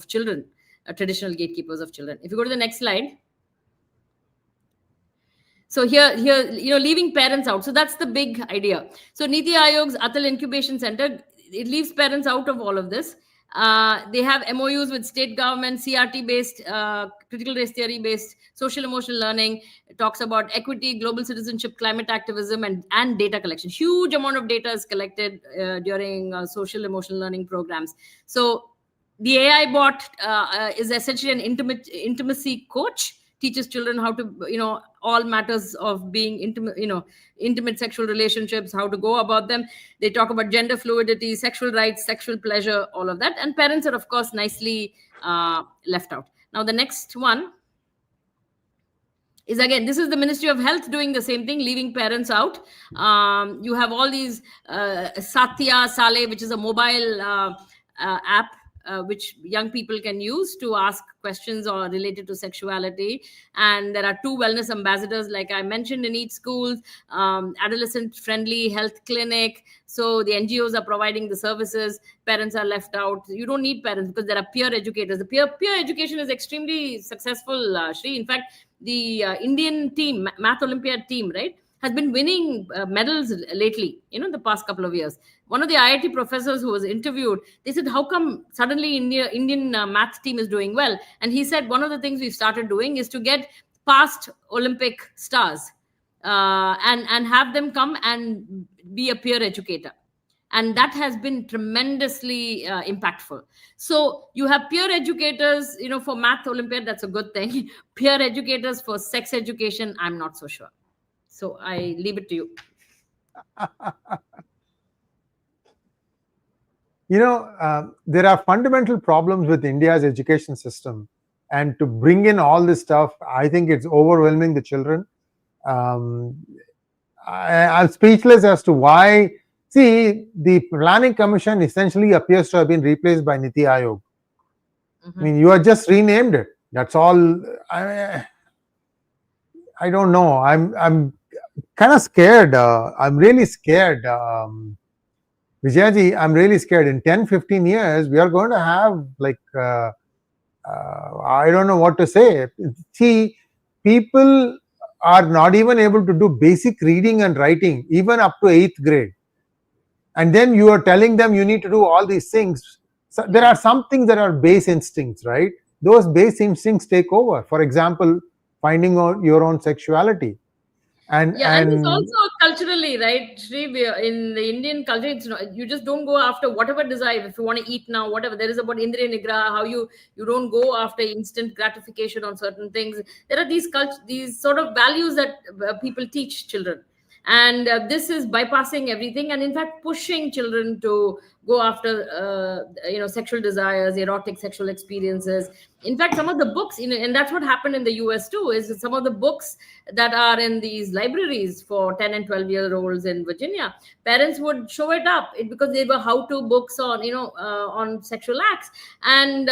children, traditional gatekeepers of children. If you go to the next slide. So here, leaving parents out. So that's the big idea. So Niti Ayog's Atal Incubation Center, it leaves parents out of all of this. They have MOUs with state government, CRT-based, critical race theory-based, social emotional learning. It talks about equity, global citizenship, climate activism, and data collection. Huge amount of data is collected during social emotional learning programs. So the AI bot is essentially an intimacy coach. Teaches children how to, all matters of being intimate sexual relationships, how to go about them. They talk about gender fluidity, sexual rights, sexual pleasure, all of that. And parents are, of course, nicely left out. Now, the next one is, again, this is the Ministry of Health doing the same thing, leaving parents out. You have all these Satya Sale, which is a mobile app, which young people can use to ask questions or related to sexuality. And there are 2 wellness ambassadors, like I mentioned, in each school, adolescent-friendly health clinic. So the NGOs are providing the services. Parents are left out. You don't need parents because there are peer educators. The peer education is extremely successful, Sree. In fact, the Indian team, Math Olympiad team, right, has been winning medals lately, the past couple of years. One of the IIT professors who was interviewed, they said, how come suddenly Indian math team is doing well? And he said, one of the things we've started doing is to get past Olympic stars and have them come and be a peer educator. And that has been tremendously impactful. So you have peer educators, for Math Olympiad, that's a good thing. Peer educators for sex education, I'm not so sure. So I leave it to you. There are fundamental problems with India's education system. And to bring in all this stuff, I think it's overwhelming the children. I'm speechless as to why. See, the Planning Commission essentially appears to have been replaced by Niti Ayog. I mean, you have just renamed it. That's all. I don't know. I'm kind of scared. I'm really scared. Vijayaji, I'm really scared. In 10-15 years, we are going to have I don't know what to say. See, people are not even able to do basic reading and writing, even up to 8th grade. And then you are telling them you need to do all these things. So there are some things that are base instincts, right? Those base instincts take over. For example, finding out your own sexuality. And it's also culturally, right, Sree, in the Indian culture, it's you just don't go after whatever desire. If you want to eat now, whatever, there is about Indriya Nigraha, how you don't go after instant gratification on certain things. There are these sort of values that people teach children. And this is bypassing everything and, in fact, pushing children to go after sexual desires, erotic sexual experiences. In fact, some of the books, and that's what happened in the US too, is some of the books that are in these libraries for 10 and 12-year-olds in Virginia, parents would show it up because they were how-to books on on sexual acts, and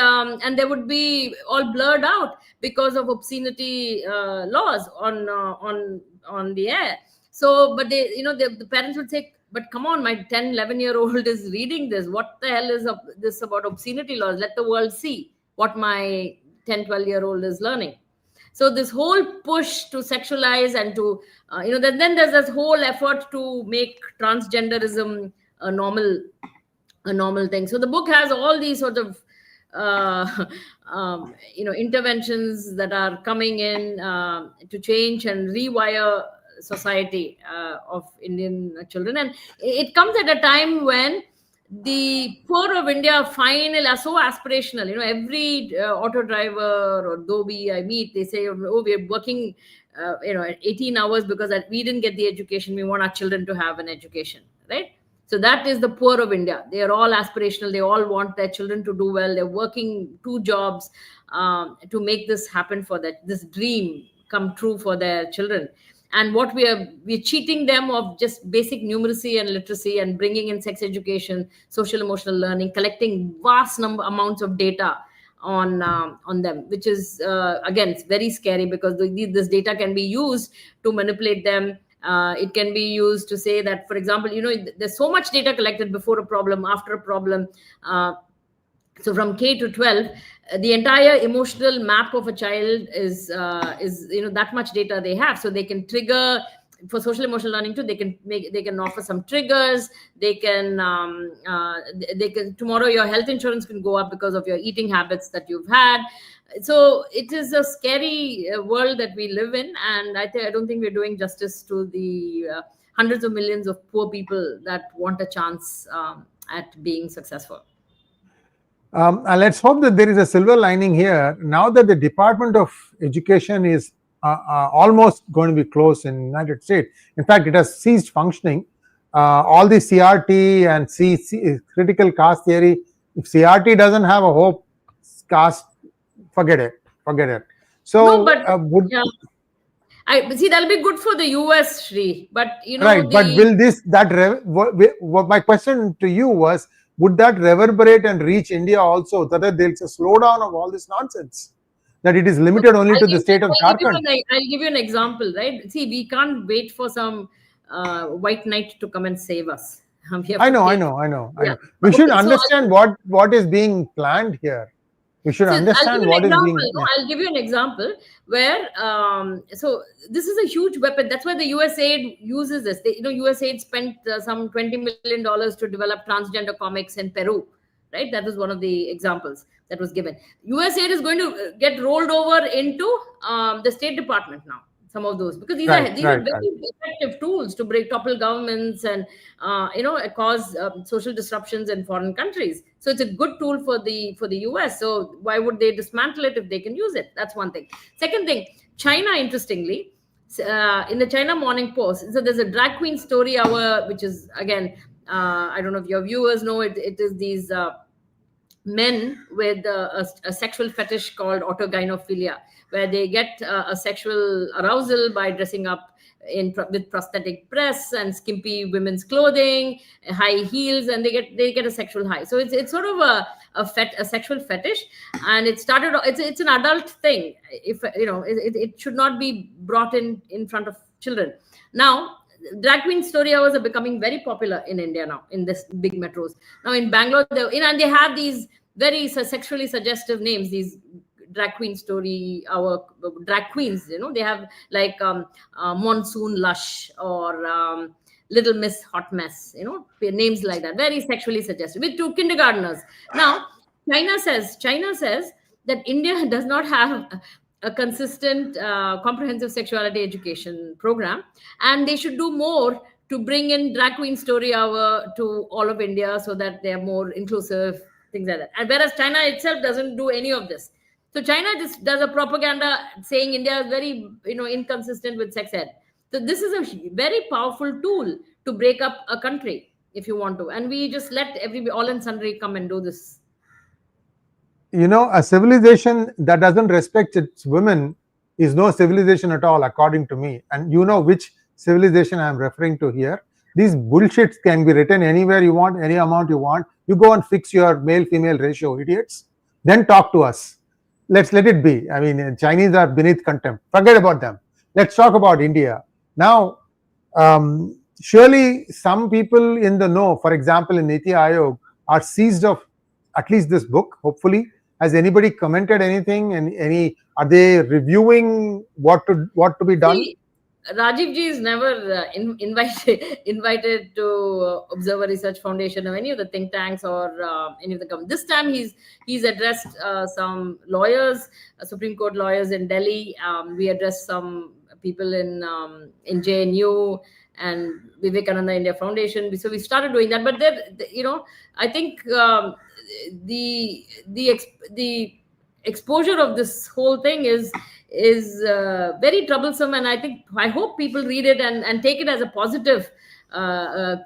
they would be all blurred out because of obscenity laws on the air. So, but the parents would say, but come on, my 10, 11-year-old is reading this. What the hell is this about obscenity laws? Let the world see what my 10, 12-year-old is learning. So this whole push to sexualize and to, then there's this whole effort to make transgenderism a normal thing. So the book has all these sort of, interventions that are coming in to change and rewire society of Indian children. And it comes at a time when the poor of India are so aspirational. Every auto driver or dhobi I meet, they say, oh, we're working 18 hours because we didn't get the education. We want our children to have an education, right? So that is the poor of India. They are all aspirational. They all want their children to do well. They're working 2 jobs to make this happen for this dream come true for their children. And what we're cheating them of just basic numeracy and literacy, and bringing in sex education, social emotional learning, collecting vast amounts of data on them, which is again, it's very scary, because this data can be used to manipulate them. It can be used to say that, for example, there's so much data collected before a problem, after a problem. So from K to 12, the entire emotional map of a child is that much data they have. So they can trigger for social emotional learning too. They can offer some triggers. They can tomorrow your health insurance can go up because of your eating habits that you've had. So it is a scary world that we live in, and I don't think we're doing justice to the hundreds of millions of poor people that want a chance at being successful. Let's hope that there is a silver lining here. Now that the Department of Education is almost going to be closed in the United States, in fact, it has ceased functioning. All the CRT and critical caste theory, if CRT doesn't have a hope, caste, forget it. So, no, but I see that'll be good for the US, Sree. But right. But will my question to you was, would that reverberate and reach India also, so that there's a slowdown of all this nonsense, that it is limited only to the state of Jharkhand? I'll give you an example, right? See, we can't wait for some white knight to come and save us. I know. We should understand what is being planned here. We should understand what is being. I'll give you an example where, so this is a huge weapon. That's why the USAID uses this. USAID spent some $20 million to develop transgender comics in Peru, right? That was one of the examples that was given. USAID is going to get rolled over into the State Department now. Some of those, because these are very effective tools to topple governments and cause social disruptions in foreign countries. So it's a good tool for the US. So why would they dismantle it if they can use it? That's one thing. Second thing, China, interestingly, in the China Morning Post, so there's a drag queen story hour, which is, again, I don't know if your viewers know it. It is these men with a sexual fetish called autogynephilia, where they get a sexual arousal by dressing up with prosthetic breasts and skimpy women's clothing, high heels, and they get a sexual high. So it's sort of a sexual fetish, and it started. It's an adult thing. If it should not be brought in front of children. Now, drag queen story hours are becoming very popular in India now, in this big metros. Now in Bangalore, and they have these very sexually suggestive names. These drag queen story hour drag queens, they have like Monsoon Lush or Little Miss Hot Mess, names like that, very sexually suggestive, with 2 kindergartners. Now China says that India does not have a consistent comprehensive sexuality education program, and they should do more to bring in drag queen story hour to all of India, so that they are more inclusive, things like that. And whereas China itself doesn't do any of this. So China just does a propaganda saying India is very, inconsistent with sex ed. So this is a very powerful tool to break up a country. if you want to. And we just let everybody, all and sundry, come and do this. A civilization that doesn't respect its women is no civilization at all, according to me. And you know which civilization I am referring to here. These bullshits can be written anywhere you want, any amount you want. You go and fix your male-female ratio, idiots. Then talk to us. Let's let it be. I mean, Chinese are beneath contempt. Forget about them. Let's talk about India. Now, surely some people in the know, for example, in Niti Ayog, are seized of at least this book, hopefully. Has anybody commented anything? And are they reviewing what to be done? See, Rajiv ji is never invited to Observer Research Foundation or any of the think tanks or any of the government. This time he's addressed some lawyers, Supreme Court lawyers in Delhi. We addressed some people in JNU and Vivekananda India Foundation. So we started doing that. But there, I think the exposure of this whole thing is very troublesome, and I hope people read it and take it as a positive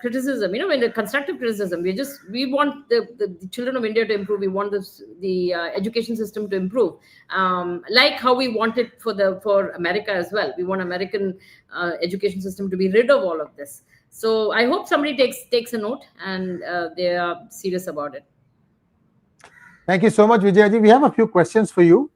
criticism, when the constructive criticism. We want the children of India to improve. We want the education system to improve, like how we want it for America as well. We want American education system to be rid of all of this. So I hope somebody takes a note and they are serious about it. Thank you so much, Vijayaji. We have a few questions for you.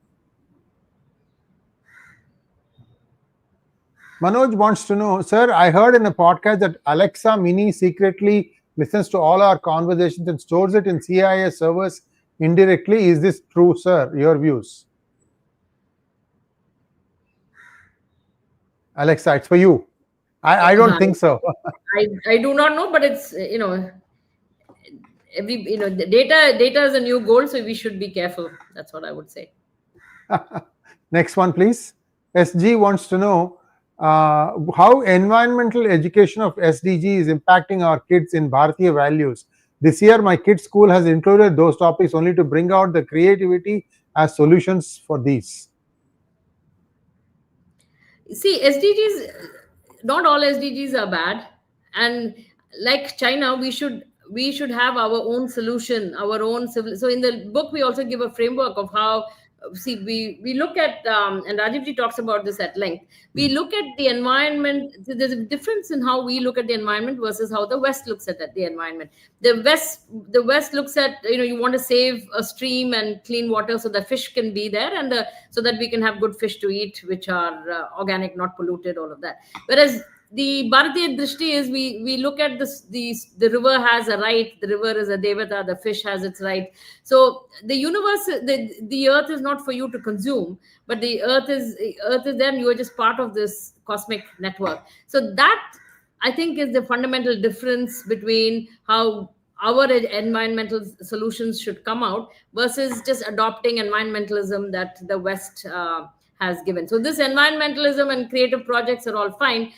Manoj wants to know, sir, I heard in a podcast that Alexa Mini secretly listens to all our conversations and stores it in CIS servers indirectly. Is this true, sir? Your views? Alexa, it's for you. I don't think so. I do not know, but it's, data is a new gold, so we should be careful. That's what I would say. Next one, please. SG wants to know how environmental education of SDG is impacting our kids in Bharatiya values. This year, my kids' school has included those topics only to bring out the creativity as solutions for these. See, SDGs, not all SDGs are bad. And like China, we should have our own solution, our own civil. So in the book, we also give a framework of how, we look at, and Rajiv ji talks about this at length. We look at the environment. There's a difference in how we look at the environment versus how the West looks at the environment. The West looks at, you want to save a stream and clean water so that fish can be there, and so that we can have good fish to eat, which are organic, not polluted, all of that. Whereas the Bharatiya Drishti is we look at the river has a right, the river is a devata, the fish has its right. So the universe, the earth is not for you to consume, but the earth is there, and you are just part of this cosmic network. So that, I think, is the fundamental difference between how our environmental solutions should come out versus just adopting environmentalism that the West has given. So this environmentalism and creative projects are all fine,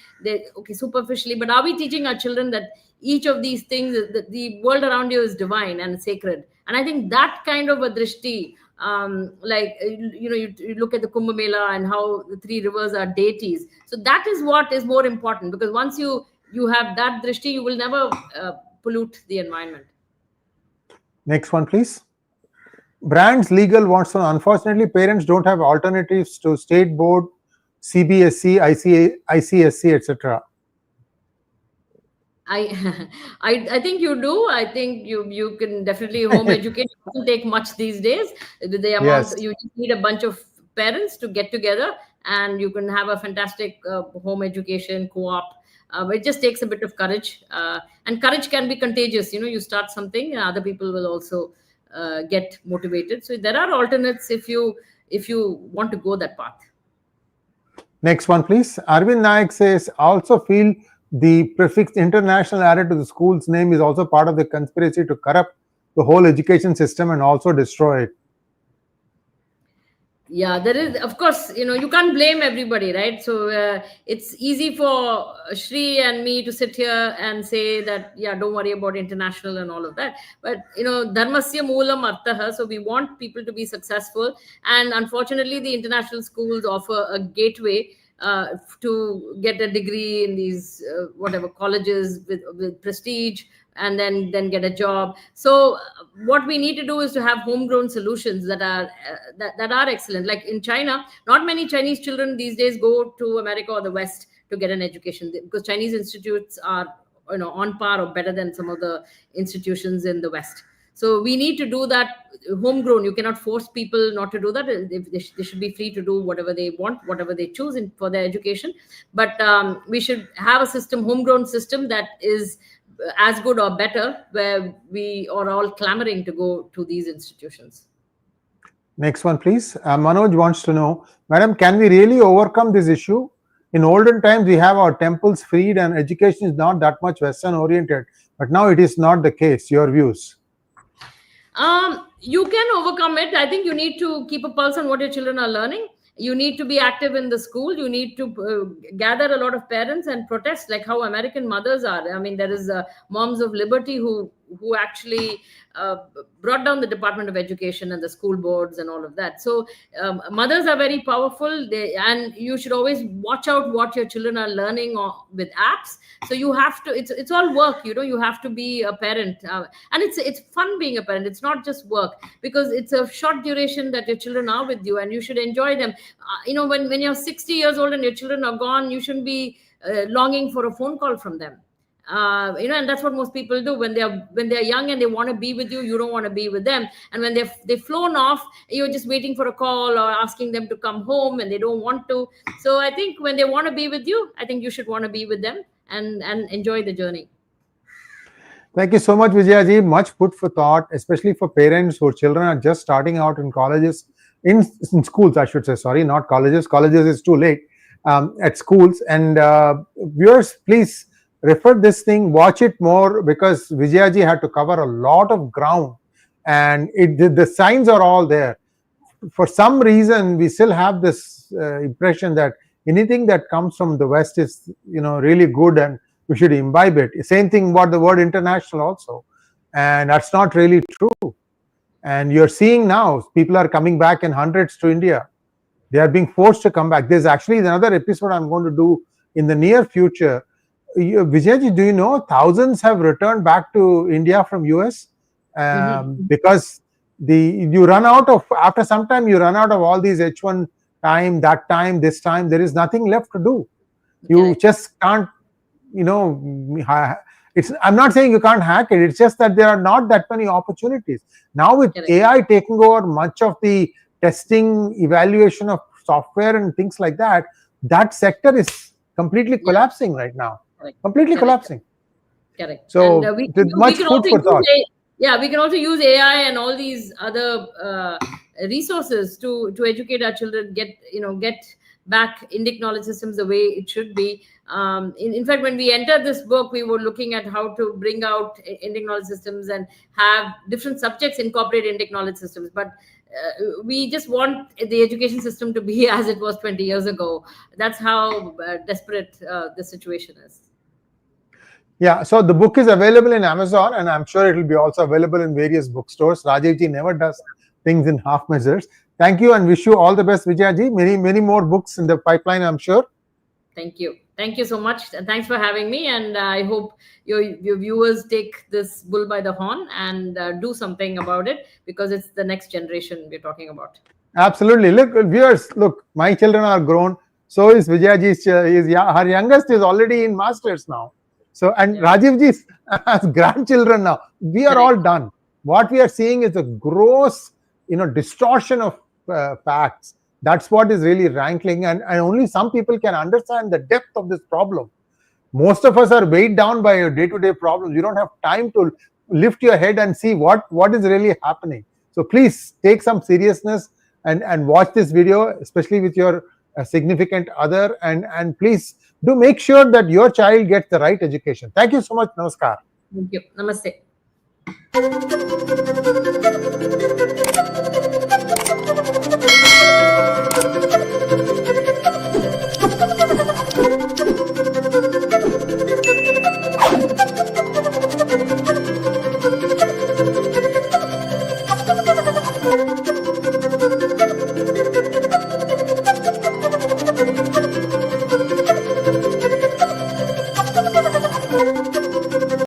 superficially, but are we teaching our children that each of these things, that the world around you is divine and sacred? And I think that kind of a drishti, you look at the Kumbh Mela and how the three rivers are deities. So that is what is more important, because once you have that drishti, you will never pollute the environment. Next one, please. Brands Legal wants to know, unfortunately, parents don't have alternatives to state board, CBSE, ICSE, etc. I think you do. I think you can definitely, home education doesn't take much these days. The amount, yes. You just need a bunch of parents to get together, and you can have a fantastic home education co-op. It just takes a bit of courage, and courage can be contagious. You start something, and other people will also get motivated. So there are alternates if you want to go that path. Next one, please. Arvind Naik says, also feel the prefix international added to the school's name is also part of the conspiracy to corrupt the whole education system and also destroy it. Yeah, there is, of course, you can't blame everybody, right? So it's easy for Sree and me to sit here and say that, yeah, don't worry about international and all of that. But, 𝗏𝗏 moolam 𝗟𝗏. So we want people to be successful. And unfortunately, the international schools offer a gateway to get a degree in these, colleges with prestige and then get a job. So what we need to do is to have homegrown solutions that are that are excellent. Like in China, not many Chinese children these days go to America or the West to get an education, because Chinese institutes are, on par or better than some of the institutions in the West. So we need to do that homegrown. You cannot force people not to do that. They should be free to do whatever they want, whatever they choose for their education. But we should have a system, homegrown system, that is as good or better, where we are all clamoring to go to these institutions. Next one, please. Manoj wants to know, Madam, can we really overcome this issue? In olden times, we have our temples freed and education is not that much Western oriented, but now it is not the case. Your views? You can overcome it. I think you need to keep a pulse on what your children are learning. You need to be active in the school. You need to gather a lot of parents and protest, like how American mothers are. I mean, there is Moms of Liberty who actually brought down the Department of Education and the school boards and all of that. So mothers are very powerful, and you should always watch out what your children are learning with apps. So you have to, it's all work, you have to be a parent, and it's fun being a parent. It's not just work, because it's a short duration that your children are with you, and you should enjoy them. When you're 60 years old and your children are gone, you shouldn't be longing for a phone call from them. And that's what most people do when they're young and they want to be with you. You don't want to be with them, and when they've flown off, you're just waiting for a call or asking them to come home, and they don't want to. So I think when they want to be with you, I think you should want to be with them and enjoy the journey. Thank you so much, Vijaya ji. Much food for thought, especially for parents whose children are just starting out in colleges, in schools, I should say. Sorry, not colleges. Colleges is too late. At schools. And viewers, please refer this thing, watch it more, because Vijaya ji had to cover a lot of ground, and the signs are all there. For some reason, we still have this impression that anything that comes from the West is, really good, and we should imbibe it. Same thing about the word international also, and that's not really true. And you're seeing now people are coming back in hundreds to India. They are being forced to come back. There's actually another episode I'm going to do in the near future. Vijay, do you know thousands have returned back to India from US because you run out of, after some time, you run out of all these H1 time, that time, this time. There is nothing left to do. You just can't, I'm not saying you can't hack it. It's just that there are not that many opportunities. Now with AI taking over much of the testing, evaluation of software and things like that, that sector is completely collapsing right now. Completely collapsing. Correct. So with much food for thought. We can also use AI and all these other resources to educate our children, get back Indic knowledge systems the way it should be. In fact, when we entered this book, we were looking at how to bring out Indic knowledge systems and have different subjects incorporate Indic knowledge systems. But we just want the education system to be as it was 20 years ago. That's how desperate the situation is. Yeah, so the book is available in Amazon, and I'm sure it will be also available in various bookstores. Rajiv ji never does things in half measures. Thank you, and wish you all the best, Vijaya ji. Many more books in the pipeline, I'm sure. Thank you. Thank you so much. And thanks for having me. And I hope your viewers take this bull by the horn and do something about it, because it's the next generation we're talking about. Absolutely. Look, viewers, look, my children are grown. So is Vijaya ji. Her youngest is already in masters now. So, and Rajiv ji has grandchildren now. We are all done. What we are seeing is a gross, distortion of facts. That's what is really rankling, and only some people can understand the depth of this problem. Most of us are weighed down by your day-to-day problems. You don't have time to lift your head and see what is really happening. So please take some seriousness and watch this video, especially with your significant other, and please do make sure that your child gets the right education. Thank you so much. Namaskar. Thank you. Namaste. Thank you.